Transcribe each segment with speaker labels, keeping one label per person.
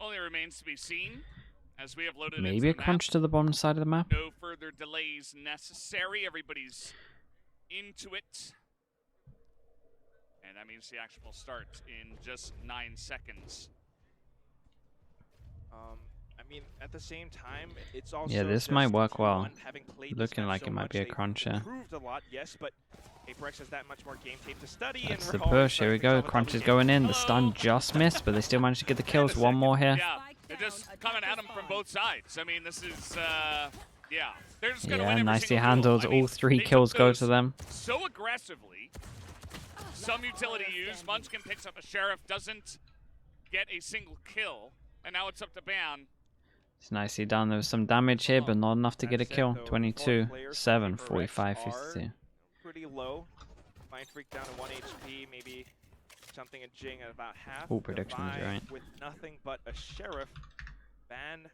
Speaker 1: Only remains to be seen as we have loaded
Speaker 2: Maybe a
Speaker 1: into the
Speaker 2: crunch
Speaker 1: map.
Speaker 2: to the bottom side of the map.
Speaker 1: No further delays necessary. Everybody's into it. And that means the action will start in just 9 seconds.
Speaker 3: I mean, at the same time, it's also
Speaker 2: Yeah, this
Speaker 3: just
Speaker 2: might work well.
Speaker 3: having played this
Speaker 2: Looking
Speaker 3: map
Speaker 2: like
Speaker 3: so
Speaker 2: it might
Speaker 3: much,
Speaker 2: be a
Speaker 3: they've
Speaker 2: cruncher.
Speaker 3: improved a lot, yes, but PRX has that much more game tape to study.
Speaker 2: That's
Speaker 3: and
Speaker 2: the
Speaker 3: we're already
Speaker 2: push. Here we
Speaker 3: starting
Speaker 2: go.
Speaker 3: to tell
Speaker 2: Crunch is
Speaker 3: the
Speaker 2: going in. The
Speaker 1: Hello.
Speaker 2: stun just missed, but they still managed to get the kills. One more here.
Speaker 1: Yeah, they're just coming at him from both sides. I mean, this is, yeah. They're just going to
Speaker 2: Yeah,
Speaker 1: win every
Speaker 2: nicely
Speaker 1: single
Speaker 2: handled.
Speaker 1: duel. I mean,
Speaker 2: All 3
Speaker 1: they
Speaker 2: kills
Speaker 1: took
Speaker 2: go
Speaker 1: those
Speaker 2: to them.
Speaker 1: so aggressively. Some utility used. Munchkin picks up a sheriff, doesn't get a single kill, and now it's up to Ban.
Speaker 2: It's nicely done. There was some damage here, but not enough to get a
Speaker 3: That said,
Speaker 2: kill.
Speaker 3: though,
Speaker 2: 22,
Speaker 3: four players
Speaker 2: 7,
Speaker 3: from
Speaker 2: 45,
Speaker 3: PRX
Speaker 2: 52.
Speaker 3: are pretty low. Mind Freak down to 1 HP, maybe something in Jing at about half.
Speaker 2: Ooh, predictions,
Speaker 3: Divide
Speaker 2: right.
Speaker 3: with nothing but a sheriff. Ban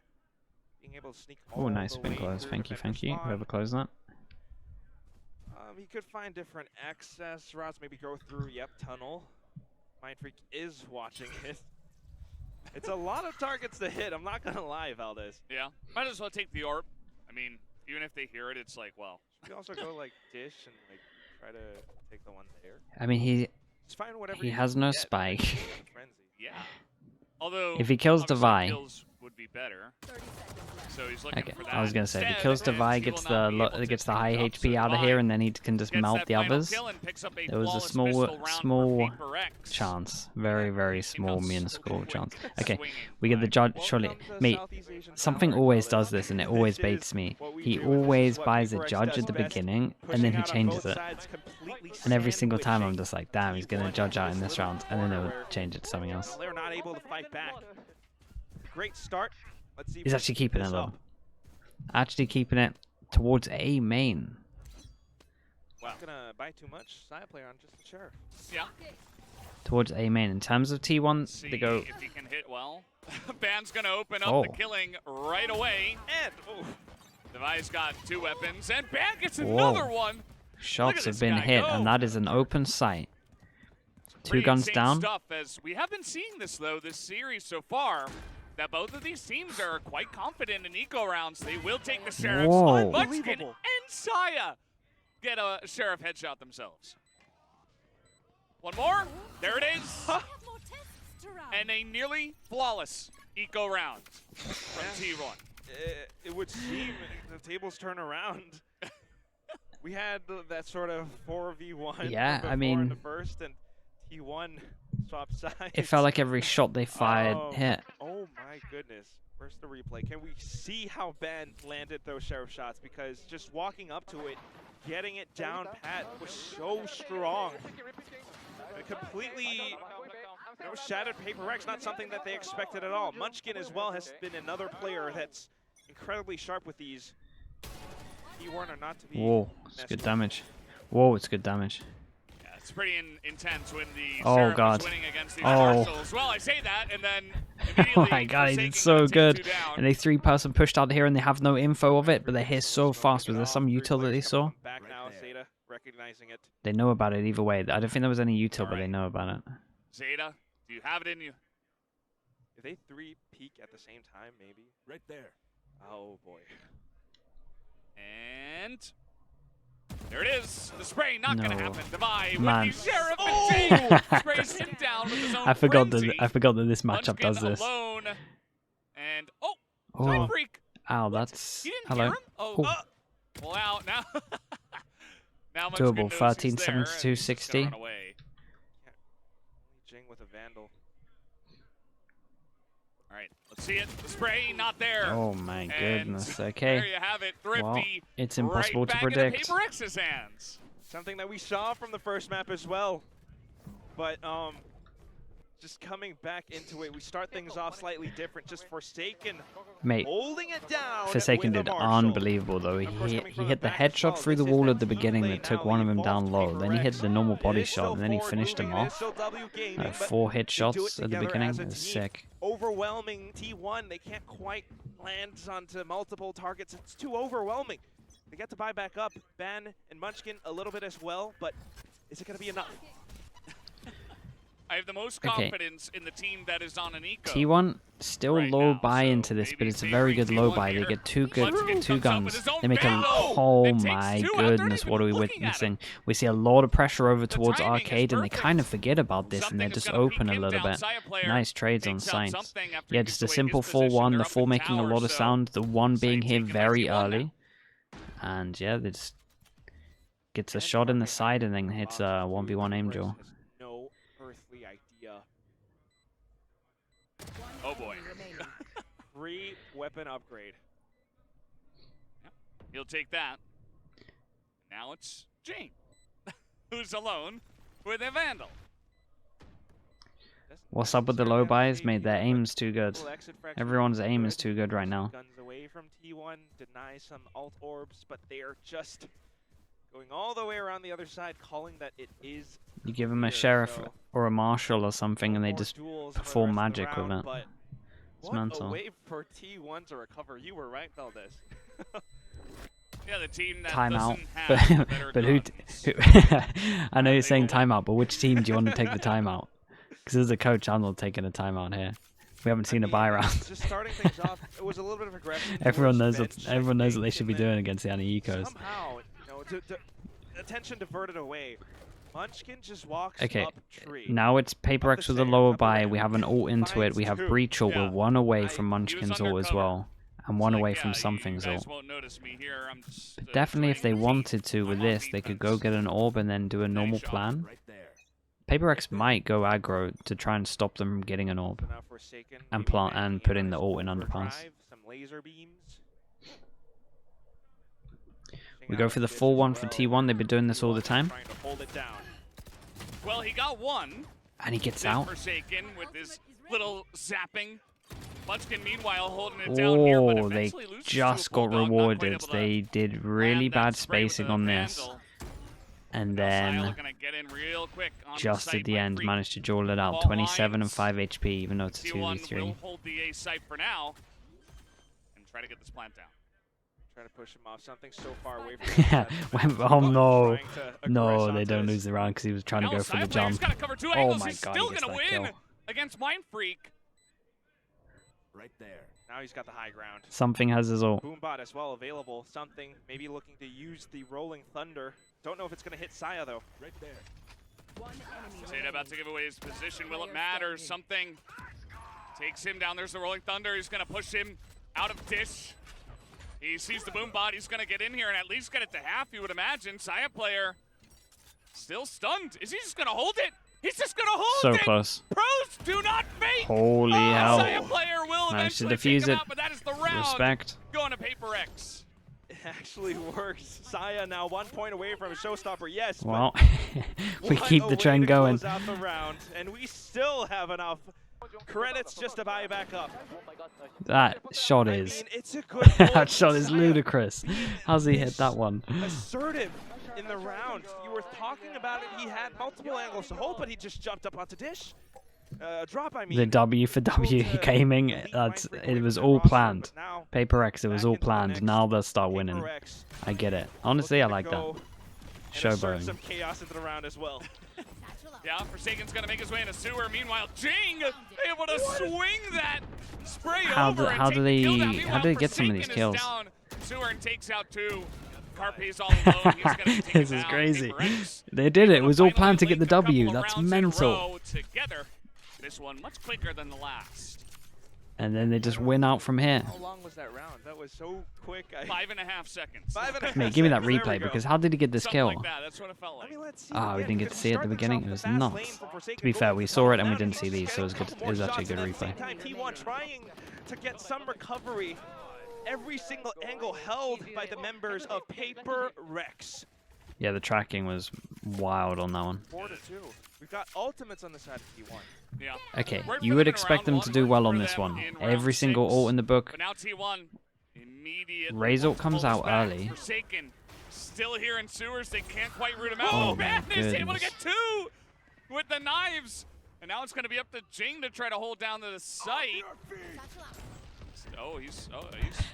Speaker 3: being able to sneak
Speaker 2: Oh,
Speaker 3: all
Speaker 2: nice
Speaker 3: the
Speaker 2: spin
Speaker 3: way
Speaker 2: close.
Speaker 3: through
Speaker 2: Thank you,
Speaker 3: defender's
Speaker 2: thank you.
Speaker 3: spawn.
Speaker 2: Whoever closed that.
Speaker 3: He could find different access routes, maybe go through, tunnel. Mind Freak is watching it. It's a lot of targets to hit, I'm not gonna lie, Valdez.
Speaker 1: Yeah, might as well take the orb. I mean, even if they hear it, it's like, well.
Speaker 3: You can also go like dish and like try to take the one there.
Speaker 2: I mean,
Speaker 3: Just find whatever
Speaker 2: he
Speaker 3: you
Speaker 2: has
Speaker 3: can
Speaker 2: no
Speaker 3: get.
Speaker 2: spike.
Speaker 3: Frenzy.
Speaker 1: Yeah. Although
Speaker 2: If he kills
Speaker 1: obviously
Speaker 2: Divide-
Speaker 1: kills would be better. So he's looking
Speaker 2: Okay,
Speaker 1: for that.
Speaker 2: I was gonna say, if he
Speaker 1: Instead,
Speaker 2: kills
Speaker 1: and
Speaker 2: Divide,
Speaker 1: he
Speaker 2: gets
Speaker 1: will not be able
Speaker 2: the
Speaker 1: to
Speaker 2: gets the
Speaker 1: pick
Speaker 2: high
Speaker 1: it up.
Speaker 2: HP
Speaker 1: So
Speaker 2: out of here,
Speaker 1: Divide
Speaker 2: and then he can just
Speaker 1: gets
Speaker 2: melt
Speaker 1: that
Speaker 2: the
Speaker 1: final
Speaker 2: others.
Speaker 1: kill and picks up a
Speaker 2: There was a
Speaker 1: flawless pistol round
Speaker 2: small
Speaker 1: for PRX.
Speaker 2: chance. Very, very small,
Speaker 1: felt
Speaker 2: minuscule
Speaker 1: so
Speaker 2: chance.
Speaker 1: quick
Speaker 2: Okay,
Speaker 1: swinging
Speaker 2: we get the
Speaker 1: by-
Speaker 2: judge.
Speaker 3: Welcome
Speaker 2: Surely,
Speaker 3: to
Speaker 2: mate,
Speaker 3: Southeast Asian
Speaker 2: something
Speaker 3: Power,
Speaker 2: always
Speaker 3: Valdez.
Speaker 2: does this, and it always
Speaker 3: This
Speaker 2: baits
Speaker 3: is
Speaker 2: me.
Speaker 3: what we
Speaker 2: He
Speaker 3: do, and this is
Speaker 2: always
Speaker 3: what
Speaker 2: buys a
Speaker 3: PRX
Speaker 2: judge
Speaker 3: does
Speaker 2: at the
Speaker 3: best.
Speaker 2: beginning, and
Speaker 3: Pushing
Speaker 2: then he
Speaker 3: out on
Speaker 2: changes
Speaker 3: both
Speaker 2: it.
Speaker 3: sides, completely
Speaker 2: And every single time, I'm
Speaker 3: sandwiching
Speaker 2: just like, damn, he's gonna
Speaker 3: T1
Speaker 2: judge out
Speaker 3: into
Speaker 2: in
Speaker 3: this
Speaker 2: this
Speaker 3: little
Speaker 2: round, and then
Speaker 3: corner
Speaker 2: he'll
Speaker 3: where
Speaker 2: change it to something else.
Speaker 3: They're not able to fight back. Great start. Let's see if
Speaker 2: He's
Speaker 3: we
Speaker 2: actually
Speaker 3: keep
Speaker 2: keeping it
Speaker 3: this
Speaker 2: though.
Speaker 3: up.
Speaker 2: Actually keeping it towards A main.
Speaker 3: Wow. Not gonna buy too much side player on just the sheriff.
Speaker 1: Yeah.
Speaker 2: Towards A main. In terms of T1,
Speaker 1: See
Speaker 2: they go.
Speaker 1: if he can hit well. Ban's gonna open up
Speaker 2: Oh.
Speaker 1: the killing right away.
Speaker 3: And
Speaker 1: Device got 2 weapons, and Ban gets
Speaker 2: Whoa.
Speaker 1: another one.
Speaker 2: Shots
Speaker 1: this
Speaker 2: have been
Speaker 1: guy
Speaker 2: hit,
Speaker 1: go.
Speaker 2: and that is an open sight. 2
Speaker 1: Pretty
Speaker 2: guns
Speaker 1: insane
Speaker 2: down.
Speaker 1: Stuff, as we have been seeing this though this series so far, that both of these teams are quite confident in eco rounds. They will take the sheriffs.
Speaker 2: Whoa.
Speaker 1: Munchkin
Speaker 3: Unbelievable.
Speaker 1: and Saya get a sheriff headshot themselves. One more. There it is. And a nearly flawless eco round from T1.
Speaker 3: it would seem the tables turn around. We had that sort of 4v1
Speaker 2: Yeah,
Speaker 3: from
Speaker 2: I
Speaker 3: before in
Speaker 2: mean-
Speaker 3: the first, and T1 swapped sides.
Speaker 2: It felt like every shot they fired hit.
Speaker 3: Oh my goodness. Where's the replay? Can we see how Ben landed those sheriff shots? Because just walking up to it, getting it down pat was so strong. It completely shattered PRX, not something that they expected at all. Munchkin as well has been another player that's incredibly sharp with these. T1 are not to be
Speaker 2: Whoa, it's
Speaker 3: messed
Speaker 2: good
Speaker 3: with.
Speaker 2: damage. Whoa, it's good damage.
Speaker 1: Yeah, it's pretty intense when the
Speaker 2: Oh,
Speaker 1: sheriff
Speaker 2: God.
Speaker 1: is winning against the
Speaker 2: Oh.
Speaker 1: Marshals. Well, I say that, and then
Speaker 2: Oh
Speaker 1: immediately
Speaker 2: my god, he
Speaker 1: Forsaken
Speaker 2: did so
Speaker 1: gonna take
Speaker 2: good.
Speaker 1: 2 down.
Speaker 2: And they 3-person pushed out here and they have no info of it, but they're here so fast. Was there some util that they saw?
Speaker 3: Back now, Zeta recognizing it.
Speaker 2: They know about it either way. I don't think there was any util, but they know about it.
Speaker 1: Zeta, do you have it in you?
Speaker 3: If they 3 peak at the same time, maybe.
Speaker 4: Right there.
Speaker 3: Oh boy.
Speaker 1: And there it is. The spray not gonna
Speaker 2: No.
Speaker 1: happen. Divide
Speaker 2: Man.
Speaker 1: with the sheriff
Speaker 3: Oh!
Speaker 1: and Jake sprays him down with his own
Speaker 2: I forgot
Speaker 1: frenzy.
Speaker 2: that this matchup
Speaker 1: Munchkin
Speaker 2: does this.
Speaker 1: alone. And Time
Speaker 2: Oh,
Speaker 1: Freak.
Speaker 2: ow, that's
Speaker 1: You didn't
Speaker 2: hello.
Speaker 1: hear him? Oh,
Speaker 2: Oh.
Speaker 1: well out now. Now Munchkin
Speaker 2: Doable,
Speaker 1: knows he's
Speaker 2: 13,
Speaker 1: there
Speaker 2: 72,
Speaker 1: and he's gonna
Speaker 2: 60.
Speaker 1: run away.
Speaker 3: Jing with a vandal.
Speaker 1: All right, let's see it. The spray not there.
Speaker 2: Oh my
Speaker 1: And
Speaker 2: goodness.
Speaker 1: There
Speaker 2: Okay.
Speaker 1: you have it. Thrifty.
Speaker 2: Well, it's impossible
Speaker 1: right
Speaker 2: to
Speaker 1: back
Speaker 2: predict.
Speaker 1: Into PRX's hands.
Speaker 3: Something that we saw from the first map as well. But just coming back into it, we start things off slightly different. Just Forsaken
Speaker 2: Mate,
Speaker 3: holding it down.
Speaker 2: Forsaken
Speaker 3: with a
Speaker 2: did
Speaker 3: Marshal.
Speaker 2: unbelievable though.
Speaker 3: Of course,
Speaker 2: He
Speaker 3: coming from
Speaker 2: hit the
Speaker 3: back as
Speaker 2: headshot
Speaker 3: well.
Speaker 2: through the
Speaker 3: This is
Speaker 2: wall
Speaker 3: that
Speaker 2: at the
Speaker 3: team
Speaker 2: beginning
Speaker 3: play
Speaker 2: that took
Speaker 3: now,
Speaker 2: one of
Speaker 3: the
Speaker 2: them down
Speaker 3: evolved
Speaker 2: low. Then he hit
Speaker 3: PRX.
Speaker 2: the normal
Speaker 3: It
Speaker 2: body
Speaker 3: is still
Speaker 2: shot, and then he
Speaker 3: forward
Speaker 2: finished him
Speaker 3: moving, it is
Speaker 2: off.
Speaker 3: still W gaming, but
Speaker 2: 4
Speaker 3: they do it
Speaker 2: headshots at the
Speaker 3: together
Speaker 2: beginning.
Speaker 3: as a
Speaker 2: It was
Speaker 3: team.
Speaker 2: sick.
Speaker 3: Overwhelming T1. They can't quite land onto multiple targets. It's too overwhelming. They get to buy back up. Ban and Munchkin a little bit as well, but is it going to be enough?
Speaker 1: I have the most
Speaker 2: Okay.
Speaker 1: confidence in the team that is on an eco.
Speaker 2: T1 still
Speaker 1: right
Speaker 2: low
Speaker 1: now,
Speaker 2: buy
Speaker 1: so
Speaker 2: into this, but
Speaker 1: maybe
Speaker 2: it's a very good
Speaker 1: T1
Speaker 2: low buy. They
Speaker 1: here.
Speaker 2: get two
Speaker 1: Munchkin comes up
Speaker 2: guns.
Speaker 1: with his own
Speaker 2: They make a
Speaker 1: bando.
Speaker 2: oh
Speaker 1: It takes
Speaker 2: my
Speaker 1: two out. They're not
Speaker 2: goodness,
Speaker 1: even
Speaker 2: what are we
Speaker 1: looking at
Speaker 2: witnessing?
Speaker 1: it.
Speaker 2: We see a lot of pressure over
Speaker 1: The
Speaker 2: towards
Speaker 1: timing is
Speaker 2: arcade, and they kind of
Speaker 1: perfect.
Speaker 2: forget about this, and
Speaker 1: Something
Speaker 2: they're
Speaker 1: is
Speaker 2: just
Speaker 1: gonna
Speaker 2: open
Speaker 1: peek
Speaker 2: a
Speaker 1: him
Speaker 2: little
Speaker 1: down.
Speaker 2: bit.
Speaker 1: Saya player
Speaker 2: Nice trades on
Speaker 1: takes out
Speaker 2: sights.
Speaker 1: something after
Speaker 2: Yeah,
Speaker 1: he
Speaker 2: just
Speaker 1: gives
Speaker 2: a
Speaker 1: away his
Speaker 2: simple
Speaker 1: position.
Speaker 2: 4-1.
Speaker 1: They're
Speaker 2: The
Speaker 1: up
Speaker 2: 4
Speaker 1: in
Speaker 2: making a
Speaker 1: tower,
Speaker 2: lot of
Speaker 1: so
Speaker 2: sound. The 1 being
Speaker 1: Saya
Speaker 2: here
Speaker 1: taken by
Speaker 2: very
Speaker 1: T1 now.
Speaker 2: early. And yeah, they just gets a
Speaker 3: And
Speaker 2: shot in the
Speaker 3: Parker
Speaker 2: side and then hits a
Speaker 3: Bob's
Speaker 2: 1v1 aim
Speaker 3: PRX
Speaker 2: duel.
Speaker 3: has no earthly idea.
Speaker 1: Oh boy.
Speaker 3: Free weapon upgrade.
Speaker 1: He'll take that. Now it's Jing, who's alone with a Vandal.
Speaker 2: What's up with the low buys, mate? Their aim's too good. Everyone's aim is too good right now.
Speaker 3: Guns away from T1, deny some alt orbs, but they are just going all the way around the other side, calling that it is.
Speaker 2: You give them a
Speaker 3: clear,
Speaker 2: sheriff
Speaker 3: so
Speaker 2: or a marshal or something, and they
Speaker 3: more
Speaker 2: just
Speaker 3: duels for the
Speaker 2: perform
Speaker 3: rest of the
Speaker 2: magic with
Speaker 3: round,
Speaker 2: it.
Speaker 3: but
Speaker 2: It's
Speaker 3: what
Speaker 2: mental.
Speaker 3: a way for T1 to recover. You were right, Valdez.
Speaker 1: Yeah, the team that
Speaker 2: Timeout.
Speaker 1: doesn't have better
Speaker 2: But who?
Speaker 1: guns.
Speaker 2: I know
Speaker 1: They
Speaker 2: you're saying
Speaker 1: will win.
Speaker 2: timeout, but which team do you want to take the timeout? Because as a coach, I'm not taking a timeout here. We haven't seen a buy round.
Speaker 3: Just starting things off, it was a little bit of aggression.
Speaker 2: Everyone
Speaker 3: towards
Speaker 2: knows
Speaker 3: bench
Speaker 2: what everyone knows what they
Speaker 3: technique,
Speaker 2: should be
Speaker 3: and then
Speaker 2: doing against the Ecos.
Speaker 3: somehow, attention diverted away. Munchkin just walks
Speaker 2: Okay,
Speaker 3: up tree.
Speaker 2: now it's Paper
Speaker 3: Up
Speaker 2: X
Speaker 3: the
Speaker 2: with a
Speaker 3: stairs,
Speaker 2: lower
Speaker 3: up the
Speaker 2: buy.
Speaker 3: ramp.
Speaker 2: We have an ult into it. We have
Speaker 3: Finds
Speaker 2: Breach ult.
Speaker 1: Yeah.
Speaker 2: We're one away
Speaker 3: I-
Speaker 2: from
Speaker 3: he was
Speaker 2: Munchkin's ult as
Speaker 1: undercover.
Speaker 2: well. And
Speaker 1: It's
Speaker 2: one
Speaker 1: like,
Speaker 2: away
Speaker 1: yeah,
Speaker 2: from
Speaker 1: you
Speaker 2: something's
Speaker 1: guys
Speaker 2: ult.
Speaker 1: won't notice me here. I'm just,
Speaker 2: But definitely if they
Speaker 1: playing
Speaker 2: wanted to with
Speaker 1: I'm on
Speaker 2: this, they could go
Speaker 1: defense.
Speaker 2: get an orb and then do a normal
Speaker 1: shot.
Speaker 2: plan.
Speaker 4: Right there.
Speaker 2: Paper X might go aggro to try and stop them from getting an orb.
Speaker 3: Now Forsaken,
Speaker 2: And
Speaker 3: maybe
Speaker 2: plant-
Speaker 3: banking
Speaker 2: and
Speaker 3: in
Speaker 2: put
Speaker 3: on
Speaker 2: in the
Speaker 3: his
Speaker 2: ult in
Speaker 3: overdrive,
Speaker 2: underpass.
Speaker 3: Some laser beams.
Speaker 2: We go for the 4-1 for T1. They've been doing this all the time.
Speaker 3: Trying to hold it down.
Speaker 1: Well, he got one.
Speaker 2: And he gets
Speaker 1: Then
Speaker 2: out.
Speaker 1: Forsaken with his little zapping. Munchkin, meanwhile, holding it down here, but
Speaker 2: Oh, they
Speaker 1: eventually loses to a
Speaker 2: just got
Speaker 1: Bulldog, not quite
Speaker 2: rewarded.
Speaker 1: able to
Speaker 2: They did really
Speaker 1: land that
Speaker 2: bad
Speaker 1: spray with
Speaker 2: spacing
Speaker 1: the
Speaker 2: on this.
Speaker 1: Vandal.
Speaker 2: And
Speaker 1: Now Saya
Speaker 2: then
Speaker 1: looking to get in real quick on
Speaker 2: just
Speaker 1: site
Speaker 2: at the
Speaker 1: by
Speaker 2: end
Speaker 1: Freak.
Speaker 2: managed to duel it out.
Speaker 1: Fault
Speaker 2: 27 and
Speaker 1: lines.
Speaker 2: 5 HP, even though it's a
Speaker 1: T1 will
Speaker 2: 2v3.
Speaker 1: hold the A site for now and try to get this plant down.
Speaker 3: Try to push him off. Something so far away from him.
Speaker 2: Oh no.
Speaker 3: Trying to
Speaker 2: No,
Speaker 3: aggress
Speaker 2: they
Speaker 3: onto
Speaker 2: don't
Speaker 3: this.
Speaker 2: lose the round because he was trying to
Speaker 1: Now
Speaker 2: go for
Speaker 1: Saya
Speaker 2: the
Speaker 1: player's
Speaker 2: jump.
Speaker 1: gotta cover two
Speaker 2: Oh
Speaker 1: angles.
Speaker 2: my
Speaker 1: He's
Speaker 2: god,
Speaker 1: still
Speaker 2: he gets
Speaker 1: gonna
Speaker 2: that
Speaker 1: win
Speaker 2: kill.
Speaker 1: against Mind Freak.
Speaker 4: Right there.
Speaker 3: Now he's got the high ground.
Speaker 2: Something has his ult.
Speaker 3: Boombot as well available. Something maybe looking to use the Rolling Thunder. Don't know if it's going to hit Saya though.
Speaker 4: Right there.
Speaker 1: Zeta about to give away his position. Will it matter? Something takes him down. There's the Rolling Thunder. He's going to push him out of dish. He sees the boom bot. He's going to get in here and at least get it to half, you would imagine. Saya player still stunned. Is he just going to hold it? He's just going to hold
Speaker 2: So
Speaker 1: it.
Speaker 2: close.
Speaker 1: Pros do not fake.
Speaker 2: Holy
Speaker 1: Saya
Speaker 2: hell.
Speaker 1: player will
Speaker 2: Managed to
Speaker 1: eventually
Speaker 2: defuse
Speaker 1: take him
Speaker 2: it.
Speaker 1: out, but that is the round.
Speaker 2: Respect.
Speaker 1: Going to Paper X.
Speaker 3: It actually works. Saya now 1 point away from a showstopper. Yes, but
Speaker 2: Well, we
Speaker 3: what
Speaker 2: keep
Speaker 3: a
Speaker 2: the
Speaker 3: way
Speaker 2: trend
Speaker 3: to
Speaker 2: going.
Speaker 3: close out the round, and we still have enough credits just to buy back up.
Speaker 2: That shot
Speaker 3: I
Speaker 2: is.
Speaker 3: mean, it's a good
Speaker 2: That
Speaker 3: ult.
Speaker 2: shot is
Speaker 3: Saya
Speaker 2: ludicrous.
Speaker 3: being
Speaker 2: How's he hit
Speaker 3: this
Speaker 2: that one?
Speaker 3: assertive in the round. You were talking about it. He had multiple angles to hold, but he just jumped up onto dish. Drop, I mean.
Speaker 2: The W for W
Speaker 3: able to
Speaker 2: gaming,
Speaker 3: delete
Speaker 2: that's,
Speaker 3: Mindfreak
Speaker 2: it
Speaker 3: away
Speaker 2: was
Speaker 3: from
Speaker 2: all
Speaker 3: their roster,
Speaker 2: planned.
Speaker 3: but now
Speaker 2: Paper X, it was
Speaker 3: back
Speaker 2: all
Speaker 3: into the
Speaker 2: planned.
Speaker 3: mix.
Speaker 2: Now they'll start
Speaker 3: Paper
Speaker 2: winning.
Speaker 3: X
Speaker 2: I get it. Honestly, I
Speaker 3: looking
Speaker 2: like
Speaker 3: to
Speaker 2: that.
Speaker 3: go and assert
Speaker 2: Showboating.
Speaker 3: some chaos into the round as well.
Speaker 1: Yeah, Forsaken's gonna make his way into sewer. Meanwhile, Jing able to swing that spray
Speaker 2: How
Speaker 1: over
Speaker 2: do-
Speaker 1: and
Speaker 2: how
Speaker 1: take
Speaker 2: do
Speaker 1: the
Speaker 2: they-
Speaker 1: kill down.
Speaker 2: how
Speaker 1: Meanwhile,
Speaker 2: do they get some of these
Speaker 1: Forsaken is
Speaker 2: kills?
Speaker 1: down. Sewer and takes out two. Carpe's all alone. He's gonna take
Speaker 2: This
Speaker 1: him
Speaker 2: is
Speaker 1: down.
Speaker 2: crazy.
Speaker 1: Paper X
Speaker 2: They did it. It
Speaker 1: able
Speaker 2: was
Speaker 1: to
Speaker 2: all
Speaker 1: finally
Speaker 2: planned to get the
Speaker 1: link a couple
Speaker 2: W.
Speaker 1: of
Speaker 2: That's
Speaker 1: rounds in a
Speaker 2: mental.
Speaker 1: row together. This one much quicker than the last.
Speaker 2: And then they just win out from here.
Speaker 3: How long was that round? That was so quick.
Speaker 1: 5.5 seconds.
Speaker 3: 5.5
Speaker 2: Mate, give me that
Speaker 3: seconds. There we
Speaker 2: replay
Speaker 3: go.
Speaker 2: because how did he get this
Speaker 1: Something
Speaker 2: kill?
Speaker 1: like that. That's what it felt
Speaker 3: I
Speaker 1: like.
Speaker 3: mean, let's see
Speaker 2: Ah, we
Speaker 3: again,
Speaker 2: didn't get
Speaker 3: because
Speaker 2: to see it at the
Speaker 3: start
Speaker 2: beginning.
Speaker 3: things
Speaker 2: It was
Speaker 3: off in the fast
Speaker 2: nuts.
Speaker 3: lane for Forsaken
Speaker 2: To be fair,
Speaker 3: going
Speaker 2: we
Speaker 3: for
Speaker 2: saw it
Speaker 3: the
Speaker 2: and we
Speaker 3: map.
Speaker 2: didn't see
Speaker 3: He's
Speaker 2: these, so it was
Speaker 3: getting
Speaker 2: good.
Speaker 3: a
Speaker 2: It
Speaker 3: couple
Speaker 2: was
Speaker 3: more
Speaker 2: actually a
Speaker 3: shots,
Speaker 2: good
Speaker 3: and at the
Speaker 2: replay.
Speaker 3: same time, T1 trying to get some recovery. Every single angle held by the members of Paper Rex.
Speaker 2: Yeah, the tracking was wild on that one.
Speaker 3: 4-2. We've got ultimates on the side of T1.
Speaker 1: Yeah.
Speaker 2: Okay,
Speaker 1: Worked for
Speaker 2: you
Speaker 1: them
Speaker 2: would
Speaker 1: in
Speaker 2: expect
Speaker 1: round
Speaker 2: them
Speaker 1: one,
Speaker 2: to do
Speaker 1: worked
Speaker 2: well
Speaker 1: for
Speaker 2: on this
Speaker 1: them
Speaker 2: one.
Speaker 1: in round
Speaker 2: Every single
Speaker 1: 6.
Speaker 2: ult in the book.
Speaker 1: But now T1 immediately.
Speaker 2: Ray's ult comes
Speaker 1: pulls
Speaker 2: out
Speaker 1: back.
Speaker 2: early.
Speaker 1: Forsaken still here in sewers. They can't quite root him out.
Speaker 2: Oh
Speaker 1: Oh,
Speaker 2: my
Speaker 1: man is able to
Speaker 2: goodness.
Speaker 1: get two with the knives. And now it's going to be up to Jing to try to hold down the site. He's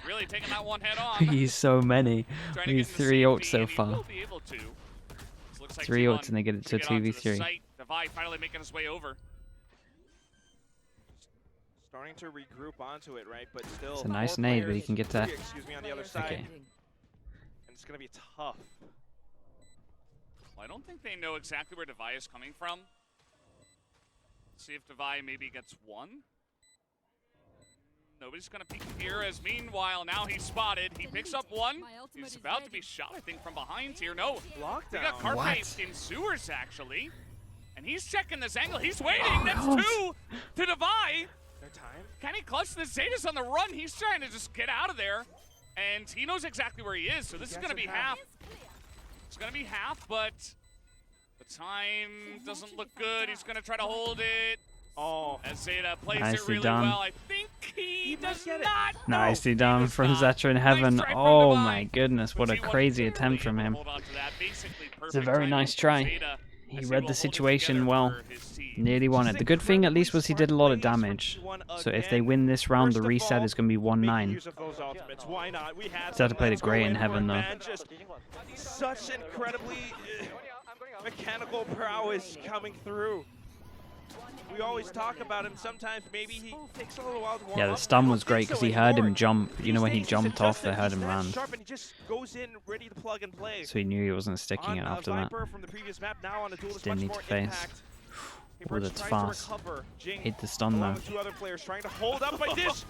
Speaker 1: really taking that one head on.
Speaker 2: He's so many.
Speaker 1: Trying to
Speaker 2: He's
Speaker 1: get into
Speaker 2: 3 ults
Speaker 1: safety,
Speaker 2: so
Speaker 1: and he
Speaker 2: far.
Speaker 1: will be able to. This looks like
Speaker 2: 3
Speaker 1: T1
Speaker 2: ults and they get it to
Speaker 1: get onto the
Speaker 2: 2v3.
Speaker 1: site. Devi finally making his way over.
Speaker 3: Starting to regroup onto it, right? But still,
Speaker 2: It's a nice
Speaker 3: 4
Speaker 2: nade, but he
Speaker 3: players-
Speaker 2: can get to.
Speaker 3: 3, excuse me, on the other side.
Speaker 2: Okay.
Speaker 3: And it's going to be tough.
Speaker 1: Well, I don't think they know exactly where Devi is coming from. See if Devi maybe gets one. Nobody's going to peek here, as meanwhile, now he's spotted. He picks up one. He's about to be shot, I think, from behind here. No, we got
Speaker 3: Lockdown.
Speaker 1: Carpe
Speaker 2: What?
Speaker 1: in sewers, actually. And he's checking this angle. He's waiting.
Speaker 2: Oh,
Speaker 1: That's
Speaker 2: no.
Speaker 1: 2 to Devi.
Speaker 3: Their time.
Speaker 1: Can he clutch this? Zeta's on the run. He's trying to just get out of there. And he knows exactly where he is, so this is going to be half. It's going to be half, but the time doesn't look good. He's going to try to hold it.
Speaker 3: Oh,
Speaker 1: As Zeta plays it
Speaker 2: Nicely
Speaker 1: really
Speaker 2: done.
Speaker 1: well. I think he does
Speaker 3: get it.
Speaker 1: not.
Speaker 2: Nicely
Speaker 1: No,
Speaker 2: done
Speaker 1: he does
Speaker 2: from
Speaker 1: not.
Speaker 2: Zeta in
Speaker 1: Nice
Speaker 2: heaven.
Speaker 1: try from
Speaker 2: Oh
Speaker 1: Devi.
Speaker 2: my goodness, what a
Speaker 1: But T1
Speaker 2: crazy
Speaker 1: barely
Speaker 2: attempt from
Speaker 1: able to
Speaker 2: him.
Speaker 1: hold on to that. Basically
Speaker 2: It's a
Speaker 1: perfect
Speaker 2: very
Speaker 1: timing
Speaker 2: nice
Speaker 1: from
Speaker 2: try.
Speaker 1: Zeta,
Speaker 2: He
Speaker 1: as
Speaker 2: read
Speaker 1: will
Speaker 2: the
Speaker 1: hold it
Speaker 2: situation
Speaker 1: together
Speaker 2: well.
Speaker 1: for his team.
Speaker 2: Nearly won it. The good thing, at least, was he did a lot of damage. So if they win this round, the reset is going to be 1-9.
Speaker 3: Why not? We had
Speaker 2: Zeta played it
Speaker 3: Let's go
Speaker 2: great in
Speaker 3: for
Speaker 2: heaven, though.
Speaker 3: man. Just such incredibly mechanical prowess coming through. We always talk about him. Sometimes maybe he takes a little while to warm
Speaker 2: Yeah, the
Speaker 3: up.
Speaker 2: stun
Speaker 3: I
Speaker 2: was
Speaker 3: don't
Speaker 2: great
Speaker 3: think
Speaker 2: because
Speaker 3: so
Speaker 2: he heard him
Speaker 3: anymore.
Speaker 2: jump. You know, when he
Speaker 3: These days, he's
Speaker 2: jumped off, they
Speaker 3: adjusted.
Speaker 2: heard
Speaker 3: He's
Speaker 2: him
Speaker 3: that
Speaker 2: land.
Speaker 3: sharp and he just goes in ready to plug and play.
Speaker 2: So he knew he wasn't sticking it
Speaker 3: On,
Speaker 2: after that.
Speaker 3: Viper from the previous map, now on a duel,
Speaker 2: Just
Speaker 3: much
Speaker 2: didn't need
Speaker 3: more
Speaker 2: to face.
Speaker 3: impact.
Speaker 2: Oh,
Speaker 3: PRX
Speaker 2: that's
Speaker 3: trying to
Speaker 2: fast.
Speaker 3: recover. Jing,
Speaker 2: Hit the stun,
Speaker 3: along
Speaker 2: though.
Speaker 3: with 2 other players trying to hold up by this.